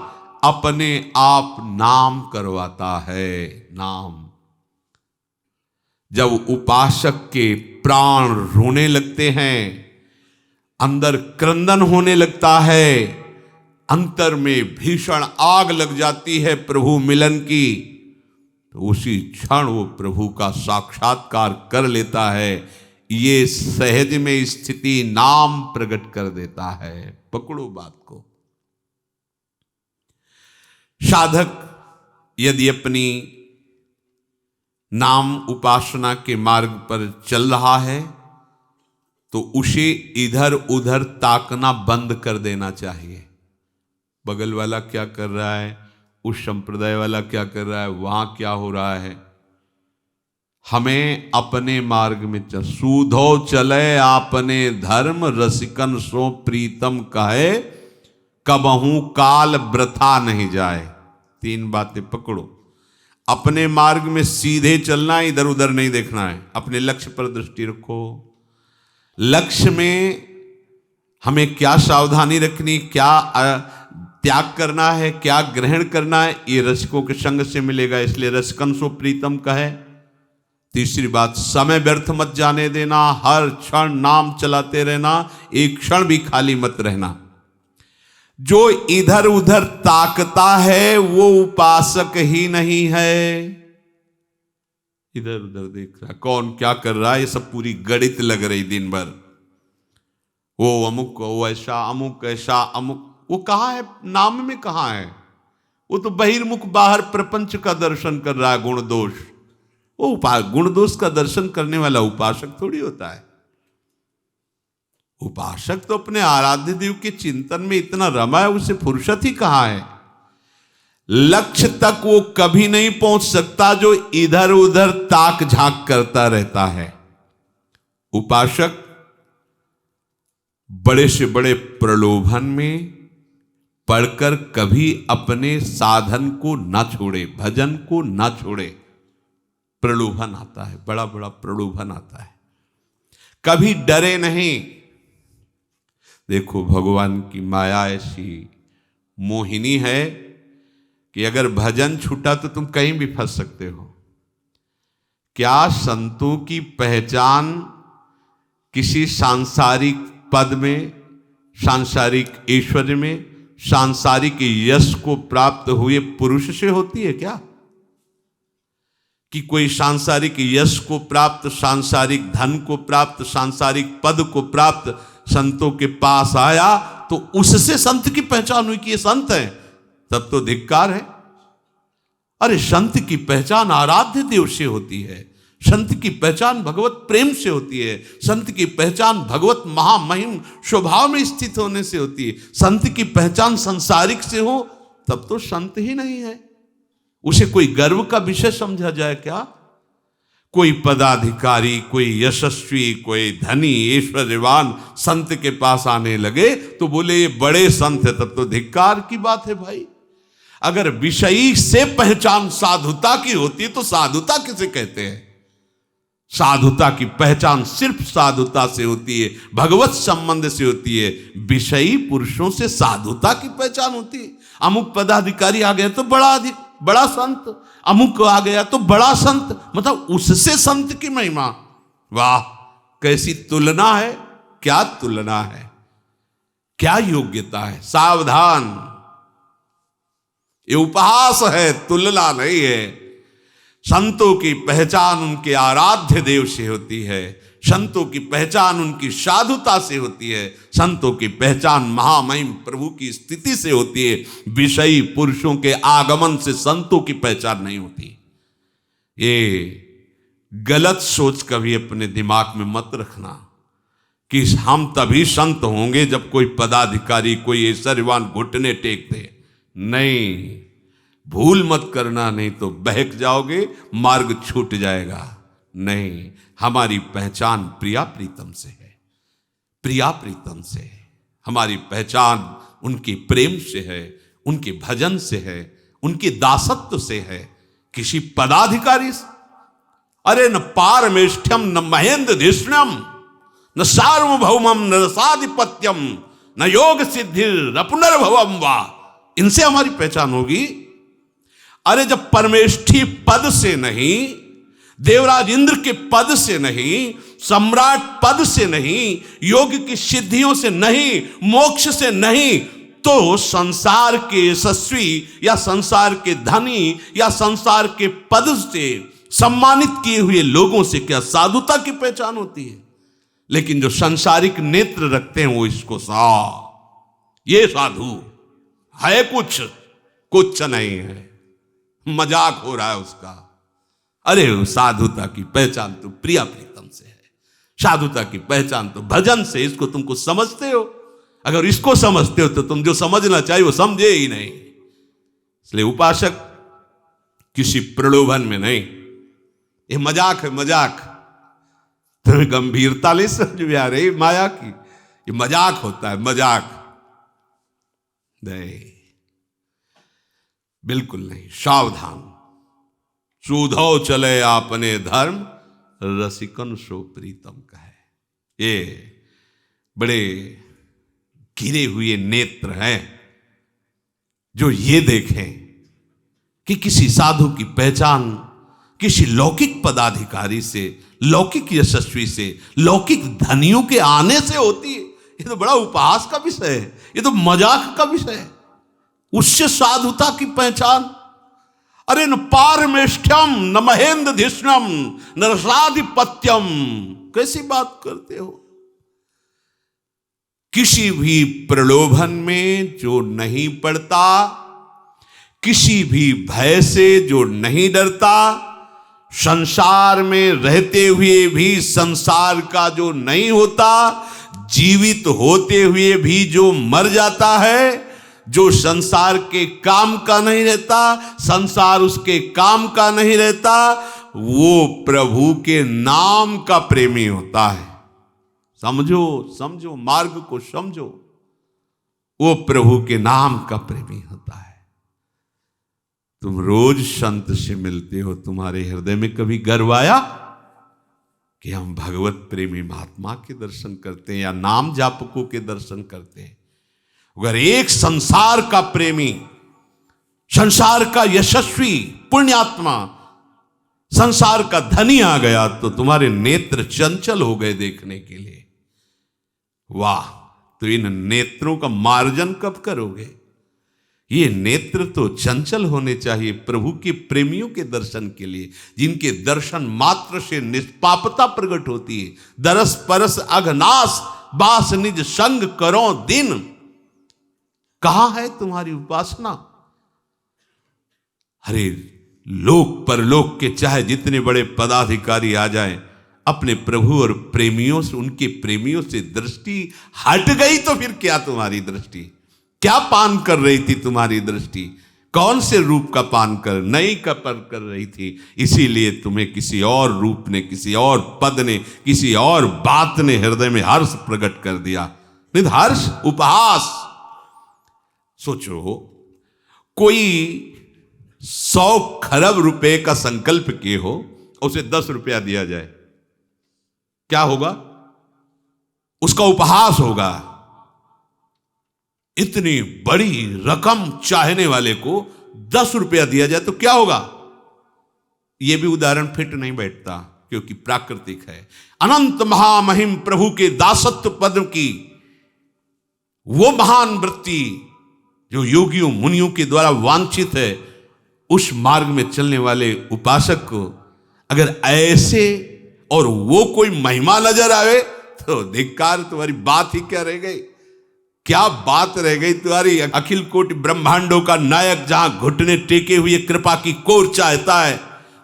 अपने आप नाम करवाता है। नाम। जब उपासक के प्राण रोने लगते हैं, अंदर क्रंदन होने लगता है, अंतर में भीषण आग लग जाती है प्रभु मिलन की, तो उसी क्षण वो प्रभु का साक्षात्कार कर लेता है। ये सहज में स्थिति नाम प्रकट कर देता है। पकड़ो बात को। साधक यदि अपनी नाम उपासना के मार्ग पर चल रहा है तो उसे इधर उधर ताकना बंद कर देना चाहिए। बगल वाला क्या कर रहा है, उस संप्रदाय वाला क्या कर रहा है, वहां क्या हो रहा है। हमें अपने मार्ग में चल। सूधो चले आपने धर्म, रसिकन सो प्रीतम कहे, कबहू काल वृथा नहीं जाए। तीन बातें पकड़ो। अपने मार्ग में सीधे चलना, इधर उधर नहीं देखना है। अपने लक्ष्य पर दृष्टि रखो। लक्ष्य में हमें क्या सावधानी रखनी, क्या त्याग करना है, क्या ग्रहण करना है, ये रसिकों के संग से मिलेगा। इसलिए रसिकन सो प्रीतम कहे। तीसरी बात, समय व्यर्थ मत जाने देना। हर क्षण नाम चलाते रहना, एक क्षण भी खाली मत रहना। जो इधर उधर ताकता है वो उपासक ही नहीं है। इधर उधर देख रहा, कौन क्या कर रहा है, ये सब पूरी गणित लग रही दिन भर। वो अमुक, वो ऐसा, अमुक ऐसा, अमुक। वो कहाँ है? नाम में कहाँ है? वो तो बहिर्मुख बाहर प्रपंच का दर्शन कर रहा है, गुण दोष। वो गुण दोष का दर्शन करने वाला उपासक थोड़ी होता है। उपासक तो अपने आराध्य देव के चिंतन में इतना रमा है, उसे फुर्सत ही कहां है। लक्ष्य तक वो कभी नहीं पहुंच सकता जो इधर उधर ताक झांक करता रहता है। उपासक बड़े से बड़े प्रलोभन में, पढ़कर कभी अपने साधन को ना छोड़े, भजन को ना छोड़े। प्रलोभन आता है, बड़ा बड़ा प्रलोभन आता है, कभी डरे नहीं। देखो भगवान की माया ऐसी मोहिनी है कि अगर भजन छूटा तो तुम कहीं भी फंस सकते हो। क्या संतों की पहचान किसी सांसारिक पद में, सांसारिक ऐश्वर्य में, सांसारिक यश को प्राप्त हुए पुरुष से होती है क्या? कि कोई सांसारिक यश को प्राप्त, सांसारिक धन को प्राप्त, सांसारिक पद को प्राप्त संतों के पास आया तो उससे संत की पहचान हुई कि ये संत है? तब तो धिक्कार है। अरे संत की पहचान आराध्य देव से होती है, संत की पहचान भगवत प्रेम से होती है, संत की पहचान भगवत महामहिम स्वभाव में स्थित होने से होती है। संत की पहचान संसारिक से हो तब तो संत ही नहीं है। उसे कोई गर्व का विषय समझा जाए क्या? कोई पदाधिकारी, कोई यशस्वी, कोई धनी, ऐश्वर्यवान संत के पास आने लगे तो बोले ये बड़े संत है, तब तो धिक्कार की बात है भाई। अगर विषयी से पहचान साधुता की होती है तो साधुता किसे कहते हैं? साधुता की पहचान सिर्फ साधुता से होती है, भगवत संबंध से होती है। विषयी पुरुषों से साधुता की पहचान होती है। अमुक पदाधिकारी आ गया तो बड़ा संत, अमुक आ गया तो बड़ा संत, मतलब उससे संत की महिमा। वाह, कैसी तुलना है, क्या तुलना है, क्या योग्यता है। सावधान, ये उपहास है, तुलना नहीं है। संतों की पहचान उनके आराध्य देव से होती है, संतों की पहचान उनकी साधुता से होती है, संतों की पहचान महामहिम प्रभु की स्थिति से होती है। विषयी पुरुषों के आगमन से संतों की पहचान नहीं होती। ये गलत सोच कभी अपने दिमाग में मत रखना कि हम तभी संत होंगे जब कोई पदाधिकारी, कोई ऐश्वर्यवान घुटने टेक दे। नहीं, भूल मत करना, नहीं तो बहक जाओगे, मार्ग छूट जाएगा। नहीं, हमारी पहचान प्रिया प्रीतम से है, प्रिया प्रीतम से है। हमारी पहचान उनके प्रेम से है, उनके भजन से है, उनके दासत्व से है, किसी पदाधिकारी से। अरे न पारमेष्ठ्यम न महेंद्र धिष्ण्यम न सार्वभौमम न रसाधिपत्यम न योग सिद्धिर पुनर्भवम वा, इनसे हमारी पहचान होगी। अरे जब परमेष्ठी पद से नहीं, देवराज इंद्र के पद से नहीं, सम्राट पद से नहीं, योग की सिद्धियों से नहीं, मोक्ष से नहीं, तो संसार के यशस्वी या संसार के धनी या संसार के पद से सम्मानित किए हुए लोगों से क्या साधुता की पहचान होती है? लेकिन जो संसारिक नेत्र रखते हैं वो इसको ये साधु है, कुछ नहीं है, मजाक हो रहा है उसका। अरे साधुता की पहचान तो प्रिया प्रीतम से है, साधुता की पहचान तो भजन से। इसको तुमको समझते हो? अगर इसको समझते हो तो तुम जो समझना चाहिए वो समझे ही नहीं। इसलिए उपासक किसी प्रलोभन में नहीं, ये मजाक है, मजाक। तुम्हें गंभीरता नहीं समझ में आ रही माया की? ये मजाक होता है, मजाक नहीं, बिल्कुल नहीं। सावधान, सूधो चले आपने धर्म, रसिकन सो प्रीतम कहे। ये बड़े गिरे हुए नेत्र हैं जो ये देखें कि किसी साधु की पहचान किसी लौकिक पदाधिकारी से, लौकिक यशस्वी से, लौकिक धनियों के आने से होती है। ये तो बड़ा उपहास का विषय है, ये तो मजाक का विषय है। उससे साधुता की पहचान? अरे न पारमेष्ठ्यम न महेंद्र धिष्ण्यम न रसाधिपत्यम, कैसी बात करते हो? किसी भी प्रलोभन में जो नहीं पड़ता, किसी भी भय से जो नहीं डरता, संसार में रहते हुए भी संसार का जो नहीं होता, जीवित होते हुए भी जो मर जाता है, जो संसार के काम का नहीं रहता, संसार उसके काम का नहीं रहता, वो प्रभु के नाम का प्रेमी होता है। समझो, समझो, मार्ग को समझो। वो प्रभु के नाम का प्रेमी होता है। तुम रोज संत से मिलते हो, तुम्हारे हृदय में कभी गर्व आया कि हम भगवत प्रेमी महात्मा के दर्शन करते हैं या नाम जापकों के दर्शन करते हैं? अगर एक संसार का प्रेमी, संसार का यशस्वी पुण्यात्मा, संसार का धनी आ गया तो तुम्हारे नेत्र चंचल हो गए देखने के लिए। वाह, तो इन नेत्रों का मार्जन कब करोगे? ये नेत्र तो चंचल होने चाहिए प्रभु के प्रेमियों के दर्शन के लिए, जिनके दर्शन मात्र से निष्पापता प्रकट होती है। दरस परस अघनास बास निज संग करो दिन। कहां है तुम्हारी उपासना? अरे लोक परलोक के चाहे जितने बड़े पदाधिकारी आ जाएं, अपने प्रभु और प्रेमियों से, उनके प्रेमियों से दृष्टि हट गई तो फिर क्या तुम्हारी दृष्टि? क्या पान कर रही थी तुम्हारी दृष्टि? कौन से रूप का पान कर, नई का पान कर रही थी? इसीलिए तुम्हें किसी और रूप ने, किसी और पद ने, किसी और बात ने हृदय में हर्ष प्रकट कर दिया। निध हर्ष उपहास। सोचो, कोई 100 खरब रुपए का संकल्प किए हो, उसे 10 रुपया दिया जाए, क्या होगा? उसका उपहास होगा। इतनी बड़ी रकम चाहने वाले को 10 रुपया दिया जाए तो क्या होगा? यह भी उदाहरण फिट नहीं बैठता क्योंकि प्राकृतिक है। अनंत महामहिम प्रभु के दासत्व पद की वो महान वृत्ति जो योगियों मुनियों के द्वारा वांछित है, उस मार्ग में चलने वाले उपासक को अगर ऐसे और वो कोई महिमा नजर आवे तो धिक्कार, तुम्हारी बात ही क्या रह गई? क्या बात रह गई तुम्हारी? अखिल कोटि ब्रह्मांडों का नायक जहां घुटने टेके हुए कृपा की कोर चाहता है,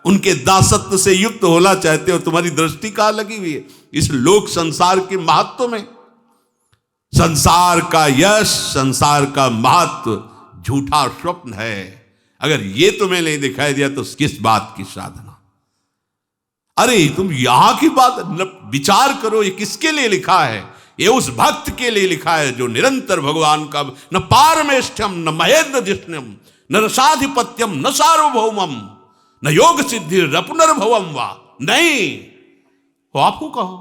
उनके दासत्व से युक्त होना चाहते हो, तुम्हारी दृष्टि कहां लगी हुई है? इस लोक संसार के महत्व में। संसार का यश, संसार का महत्व झूठा स्वप्न है। अगर ये तुम्हें नहीं दिखाई दिया तो किस बात की साधना? अरे तुम यहां की बात विचार करो, ये किसके लिए लिखा है? ये उस भक्त के लिए लिखा है जो निरंतर भगवान का न पारमेष्ठ्यम न महेंद्र जिष्ण्यम न रसाधिपत्यम न सार्वभौमम न योग सिद्धि रपुनर्भवम वा। नहीं, तो आपको कहो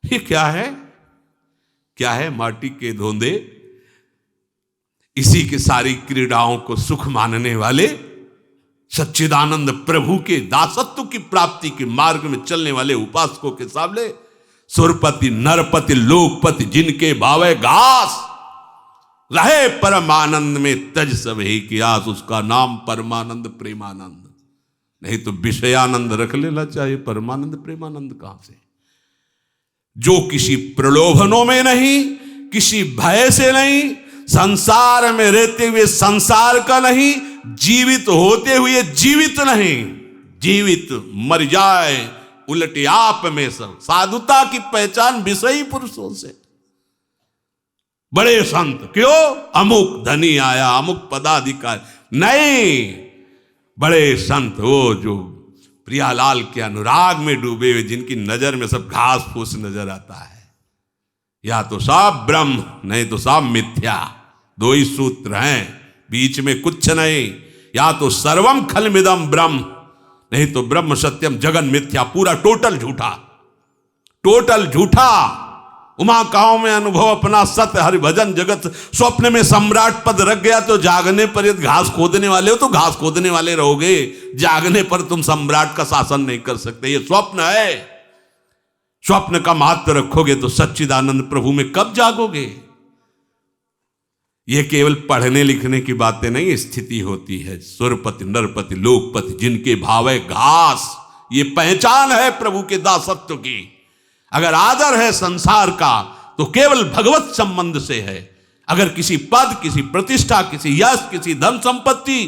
ये क्या है? क्या है? माटी के धोंदे, इसी के सारी क्रीड़ाओं को सुख मानने वाले सच्चिदानंद प्रभु के दासत्व की प्राप्ति के मार्ग में चलने वाले उपासकों के सामने सुरपति नरपति लोकपति जिनके भावे घास, रहे परमानंद में तज सब ही की आस। उसका नाम परमानंद प्रेमानंद, नहीं तो विषयानंद रख लेना चाहिए। परमानंद प्रेमानंद कहां से? जो किसी प्रलोभनों में नहीं, किसी भय से नहीं, संसार में रहते हुए संसार का नहीं, जीवित होते हुए जीवित नहीं, जीवित मर जाए उलटे आप में सब। साधुता की पहचान विषयी पुरुषों से। बड़े संत क्यों? अमुक धनी आया, अमुक पदाधिकारी नहीं। बड़े संत वो जो प्रियालाल के अनुराग में डूबे हुए, जिनकी नजर में सब घास फूस नजर आता है। या तो सब ब्रह्म, नहीं तो सब मिथ्या। दो ही सूत्र हैं, बीच में कुछ नहीं। या तो सर्वम खलमिदम ब्रह्म, नहीं तो ब्रह्म सत्यम जगन मिथ्या। पूरा टोटल झूठा, टोटल झूठा। उमा काओ में अनुभव अपना सत्य हरिभजन जगत। स्वप्न में सम्राट पद रख गया तो जागने पर यदि घास खोदने वाले हो तो घास खोदने वाले रहोगे। जागने पर तुम सम्राट का शासन नहीं कर सकते। ये स्वप्न है। स्वप्न का महत्व रखोगे तो सच्चिदानंद प्रभु में कब जागोगे? ये केवल पढ़ने लिखने की बातें नहीं, स्थिति होती है। सुरपति नरपति लोकपति जिनके भावे घास, ये पहचान है प्रभु के दासत्व की। अगर आदर है संसार का तो केवल भगवत संबंध से है। अगर किसी पद, किसी प्रतिष्ठा, किसी यश, किसी धन संपत्ति,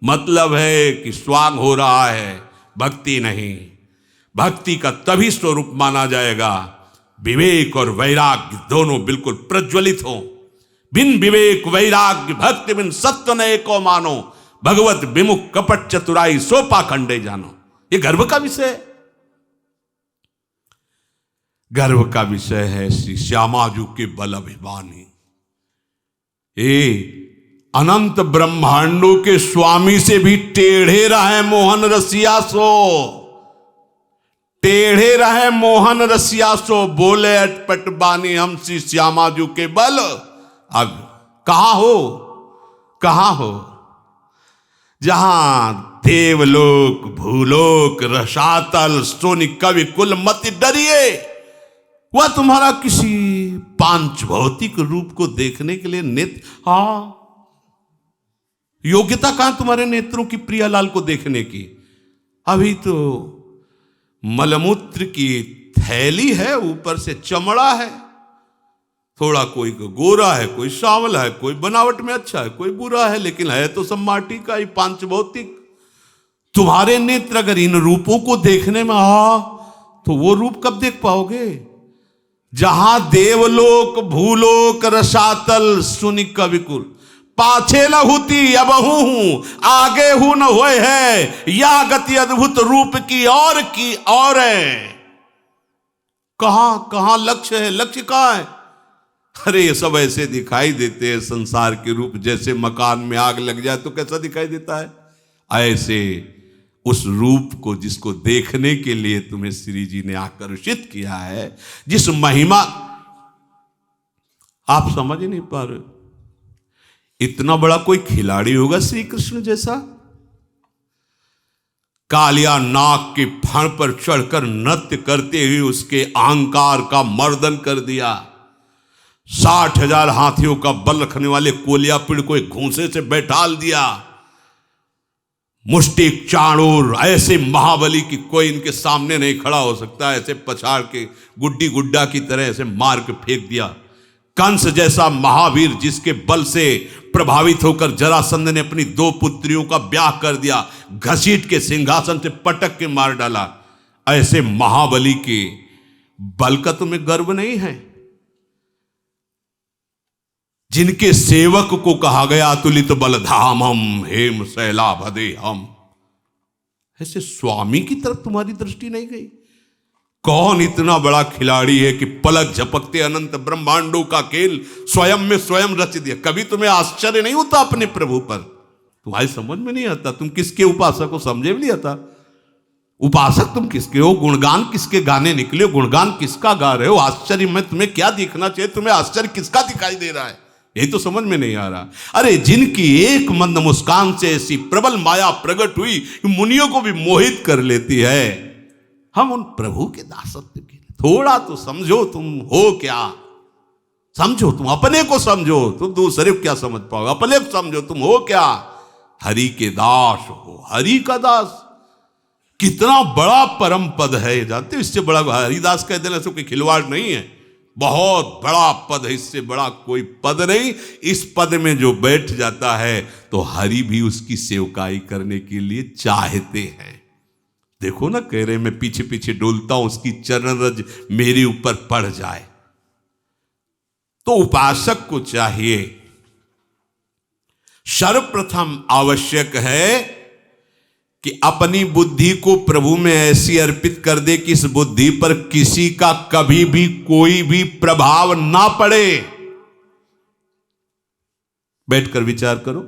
मतलब है कि स्वांग हो रहा है, भक्ति नहीं। भक्ति का तभी स्वरूप माना जाएगा विवेक और वैराग्य दोनों बिल्कुल प्रज्वलित हो। बिन विवेक वैराग्य भक्ति बिन सत्य नए को मानो, भगवत विमुख कपट चतुराई सोपा खंडे जानो। ये गर्व का विषय है। गर्व का विषय है श्री श्यामाजू के बल अभिमानी। अनंत ब्रह्मांडों के स्वामी से भी टेढ़े रहे मोहन रसिया सो, टेढ़े रहे मोहन रसिया सो, बोले अटपट बानी हमसी श्यामाजू के बल। अब कहां हो जहां देवलोक भूलोक रसातल सोनि कवि कुल मति डरिए, वह तुम्हारा किसी पांच भौतिक रूप को देखने के लिए नेत्र, योग्यता कहां तुम्हारे नेत्रों की प्रियालाल को देखने की? अभी तो मलमूत्र की थैली है, ऊपर से चमड़ा है, थोड़ा कोई गोरा है, कोई सांवला है, कोई बनावट में अच्छा है, कोई बुरा है, लेकिन है तो सब माटी का ही पांच भौतिक। तुम्हारे नेत्र अगर इन रूपों को देखने में तो वो रूप कब देख पाओगे? जहां देवलोक भूलोक रसातल सुनि कविकुल, पाछे न होती अब हूं आगे हूं न होए है, या गति अद्भुत रूप की और है। कहां लक्ष्य है? लक्ष्य कहां है? अरे ये सब ऐसे दिखाई देते हैं संसार के रूप, जैसे मकान में आग लग जाए तो कैसा दिखाई देता है, ऐसे उस रूप को जिसको देखने के लिए तुम्हें श्री जी ने आकर्षित किया है, जिस महिमा आप समझ नहीं पा रहे। इतना बड़ा कोई खिलाड़ी होगा श्री कृष्ण जैसा? कालिया नाग के फण पर चढ़कर नृत्य करते हुए उसके अहंकार का मर्दन कर दिया। 60,000 हाथियों का बल रखने वाले कोलिया पिड़ को एक घूंसे से बैठाल दिया। मुष्टिक चाणूर ऐसे महाबली की कोई इनके सामने नहीं खड़ा हो सकता, ऐसे पछाड़ के गुड्डी गुड्डा की तरह ऐसे मार के फेंक दिया। कंस जैसा महावीर जिसके बल से प्रभावित होकर जरासंध ने अपनी 2 पुत्रियों का ब्याह कर दिया, घसीट के सिंहासन से पटक के मार डाला, ऐसे महाबली के बल का तुम्हें गर्व नहीं है? जिनके सेवक को कहा गया तुलित बलधामम हेम शैलाभदे हम, ऐसे स्वामी की तरफ तुम्हारी दृष्टि नहीं गई? कौन इतना बड़ा खिलाड़ी है कि पलक झपकते अनंत ब्रह्मांडों का खेल स्वयं में स्वयं रच दिया? कभी तुम्हें आश्चर्य नहीं होता अपने प्रभु पर? तुम्हारी समझ में नहीं आता, तुम किसके उपासक हो समझे भी नहीं आता। उपासक तुम किसके हो? गुणगान किसके गाने निकले हो? गुणगान किसका गा रहे हो? आश्चर्य में तुम्हें क्या दिखना चाहिए? तुम्हें आश्चर्य किसका दिखाई दे रहा है? यही तो समझ में नहीं आ रहा। अरे जिनकी एक मंद मुस्कान से ऐसी प्रबल माया प्रकट हुई कि मुनियों को भी मोहित कर लेती है, हम उन प्रभु के दासत्व के लिए थोड़ा तो समझो। तुम हो क्या? समझो, तुम अपने को समझो, तुम दूसरे को क्या समझ पाओगे? अपने को समझो, तुम हो क्या? हरि के दास हो, हरि का दास। कितना बड़ा परम पद है, जानते हो? इससे बड़ा हरिदास कह देना से कोई खिलवाड़ नहीं है, बहुत बड़ा पद है, इससे बड़ा कोई पद नहीं। इस पद में जो बैठ जाता है तो हरि भी उसकी सेवकाई करने के लिए चाहते हैं। देखो ना, कह रहे मैं पीछे पीछे डोलता हूं, उसकी चरण रज मेरे ऊपर पड़ जाए। तो उपासक को चाहिए, सर्वप्रथम आवश्यक है कि अपनी बुद्धि को प्रभु में ऐसी अर्पित कर दे कि इस बुद्धि पर किसी का कभी भी कोई भी प्रभाव ना पड़े। बैठकर विचार करो,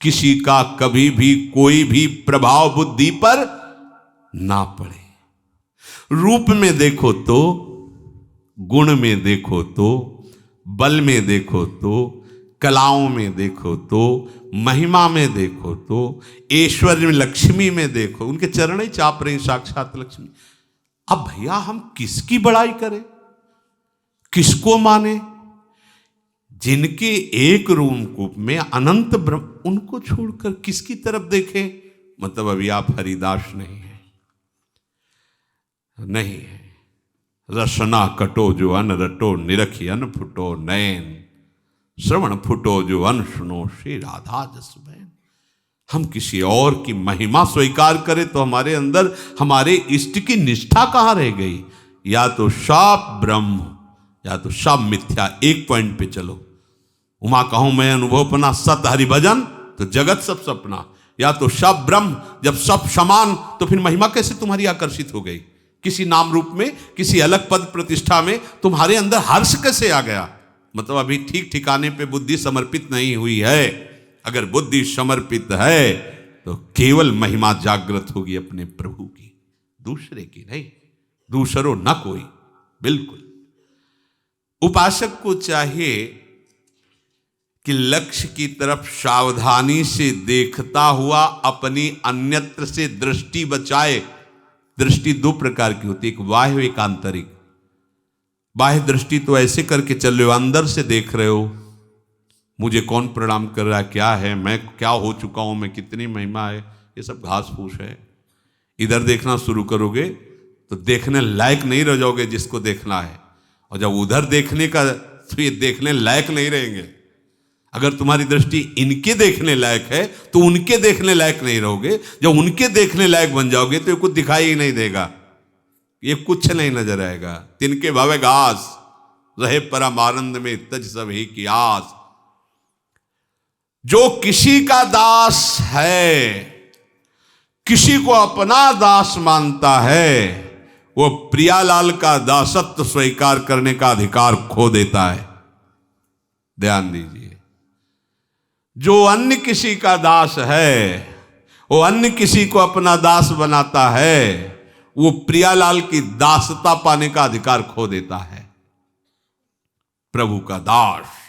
किसी का कभी भी कोई भी प्रभाव बुद्धि पर ना पड़े। रूप में देखो तो, गुण में देखो तो, बल में देखो तो, कलाओं में देखो तो, महिमा में देखो तो, ऐश्वर्य में लक्ष्मी में देखो, उनके चरण ही चाप रही साक्षात लक्ष्मी। अब भैया हम किसकी बड़ाई करें, किसको माने? जिनके एक रूप में अनंत ब्रह्म, उनको छोड़कर किसकी तरफ देखें? मतलब अभी आप हरिदास नहीं है, नहीं है। रसना कटो जो अन रटो, निरखी अन फुटो नैन, श्रवण फुटो जो अन सुनो, श्री राधा जस बैन। हम किसी और की महिमा स्वीकार करें तो हमारे अंदर हमारे इष्ट की निष्ठा कहां रह गई? या तो सब ब्रह्म या तो सब मिथ्या। एक पॉइंट पे चलो। उमा कहूं मैं अनुभवपना सत हरिभजन, तो जगत सब सपना। या तो सब ब्रह्म, जब सब समान तो फिर महिमा कैसे तुम्हारी आकर्षित हो गई? किसी नाम रूप में, किसी अलग पद प्रतिष्ठा में तुम्हारे अंदर हर्ष कैसे आ गया? मतलब अभी ठीक ठिकाने पे बुद्धि समर्पित नहीं हुई है। अगर बुद्धि समर्पित है तो केवल महिमा जागृत होगी अपने प्रभु की, दूसरे की नहीं, दूसरो न कोई। बिल्कुल उपासक को चाहिए कि लक्ष्य की तरफ सावधानी से देखता हुआ अपनी अन्यत्र से दृष्टि बचाए। दृष्टि दो प्रकार की होती है, एक बाह्य एक आंतरिक। बाह्य दृष्टि तो ऐसे करके चल रहे हो, अंदर से देख रहे हो मुझे कौन प्रणाम कर रहा है, क्या है, मैं क्या हो चुका हूं, मैं कितनी महिमा है, ये सब घास फूस है। इधर देखना शुरू करोगे तो देखने लायक नहीं रह जाओगे जिसको देखना है, और जब उधर देखने का तो ये देखने लायक नहीं रहेंगे। अगर तुम्हारी दृष्टि इनके देखने लायक है तो उनके देखने लायक नहीं रहोगे। जब उनके देखने लायक बन जाओगे तो ये कुछ दिखाई ही नहीं देगा, ये कुछ नहीं नजर आएगा। तिनके भावे घास रहे परमानंद में तज सब ही की आस। जो किसी का दास है, किसी को अपना दास मानता है, वो प्रियालाल का दासत्व स्वीकार करने का अधिकार खो देता है। ध्यान दीजिए, जो अन्य किसी का दास है, वो अन्य किसी को अपना दास बनाता है, वो प्रियालाल की दासता पाने का अधिकार खो देता है। प्रभु का दास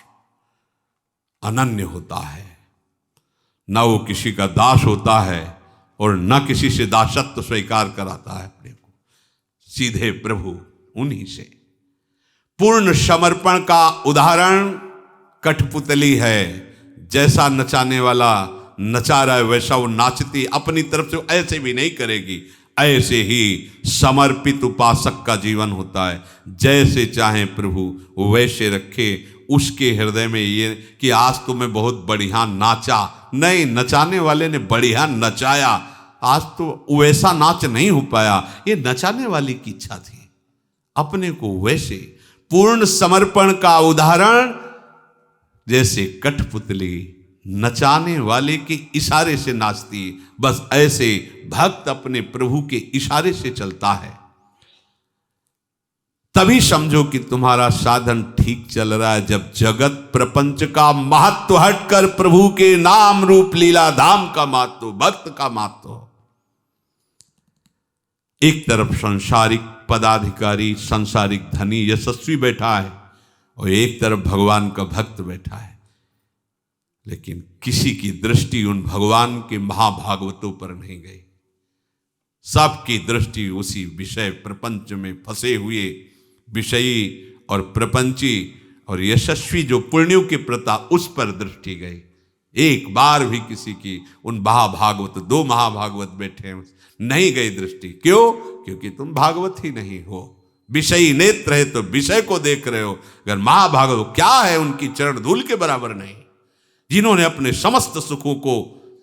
अनन्य होता है, न वो किसी का दास होता है और न किसी से दासत्व स्वीकार कराता है अपने को, सीधे प्रभु उन्हीं से। पूर्ण समर्पण का उदाहरण कठपुतली है। जैसा नचाने वाला नचा रहा है वैसा वो नाचती, अपनी तरफ से ऐसे भी नहीं करेगी। ऐसे ही समर्पित उपासक का जीवन होता है। जैसे चाहे प्रभु वैसे रखे। उसके हृदय में ये कि आज तो मैं बहुत बढ़िया नाचा, नहीं, नचाने वाले ने बढ़िया नचाया, आज तो वैसा नाच नहीं हो पाया, ये नचाने वाली की इच्छा थी। अपने को वैसे पूर्ण समर्पण का उदाहरण जैसे कठपुतली नचाने वाले के इशारे से नाचती, बस ऐसे भक्त अपने प्रभु के इशारे से चलता है। तभी समझो कि तुम्हारा साधन ठीक चल रहा है, जब जगत प्रपंच का महत्व हटकर प्रभु के नाम रूप लीला धाम का महत्व, भक्त का महत्व। एक तरफ सांसारिक पदाधिकारी, सांसारिक धनी यशस्वी बैठा है और एक तरफ भगवान का भक्त बैठा है, लेकिन किसी की दृष्टि उन भगवान के महाभागवतों पर नहीं गई। सबकी दृष्टि उसी विषय प्रपंच में फंसे हुए विषयी और प्रपंची और यशस्वी जो पुण्यों के प्रता, उस पर दृष्टि गई। एक बार भी किसी की उन महाभागवत, 2 महाभागवत बैठे हैं, नहीं गई दृष्टि। क्यों? क्योंकि तुम भागवत ही नहीं हो। विषयी नेत्र है तो विषय को देख रहे हो। अगर महाभागवत क्या है, उनकी चरण धूल के बराबर नहीं, जिन्होंने अपने समस्त सुखों को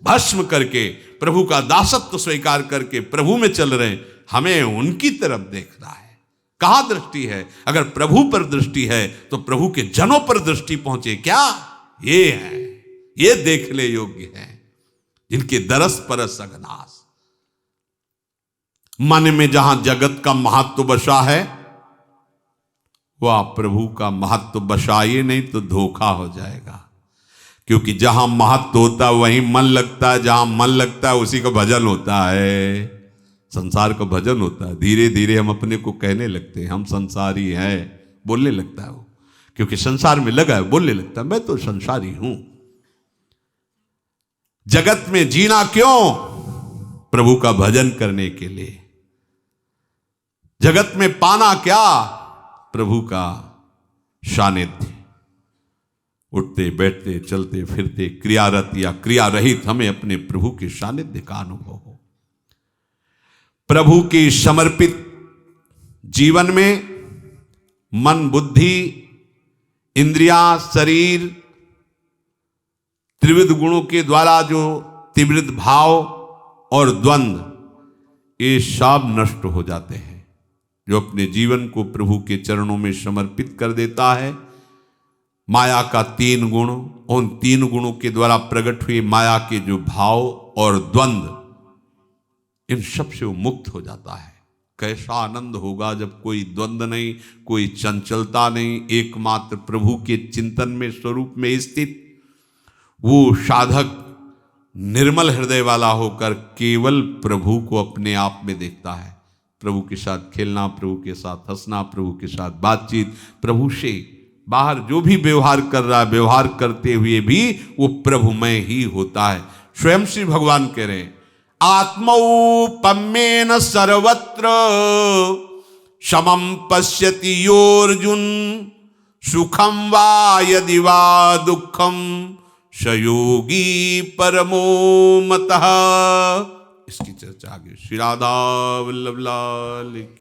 भस्म करके प्रभु का दासत्व स्वीकार करके प्रभु में चल रहे हैं। हमें उनकी तरफ देखना है। कहां दृष्टि है? अगर प्रभु पर दृष्टि है तो प्रभु के जनों पर दृष्टि पहुंचे। क्या ये है? ये देखने योग्य है, जिनके दरस परस अगनास। मन में जहां जगत का महत्व बसा है, वह प्रभु का महत्व बसाइए, नहीं तो धोखा हो जाएगा। क्योंकि जहां महत्व होता है वहीं मन लगता है, जहां मन लगता है उसी का भजन होता है। संसार का भजन होता है। धीरे धीरे हम अपने को कहने लगते हैं हम संसारी हैं, बोलने लगता है वो, क्योंकि संसार में लगा है, बोलने लगता है मैं तो संसारी हूं। जगत में जीना क्यों? प्रभु का भजन करने के लिए। जगत में पाना क्या? प्रभु का सानिध्य। उठते बैठते चलते फिरते क्रियारत या क्रिया रहित हमें अपने प्रभु के सानिध्य का अनुभव हो। प्रभु के समर्पित जीवन में मन, बुद्धि, इंद्रियां, शरीर, त्रिविध गुणों के द्वारा जो त्रिविध भाव और द्वंद्व, ये सब नष्ट हो जाते हैं। जो अपने जीवन को प्रभु के चरणों में समर्पित कर देता है, माया का 3 गुण, उन 3 गुणों के द्वारा प्रकट हुए माया के जो भाव और द्वंद्व, इन सब से वो मुक्त हो जाता है। कैसा आनंद होगा जब कोई द्वंद्व नहीं, कोई चंचलता नहीं, एकमात्र प्रभु के चिंतन में स्वरूप में स्थित वो साधक निर्मल हृदय वाला होकर केवल प्रभु को अपने आप में देखता है। प्रभु के साथ खेलना, प्रभु के साथ हंसना, प्रभु के साथ बातचीत, प्रभु से बाहर जो भी व्यवहार कर रहा है, व्यवहार करते हुए भी वो प्रभुमय ही होता है। स्वयं श्री भगवान कह रहे हैं, आत्मौपम्येन सर्वत्र समं पश्यति योऽर्जुन, सुखम वा यदि वा दुखम स योगी परमो मतः। इसकी चर्चा आगे। श्री राधा वल्लभ लाल।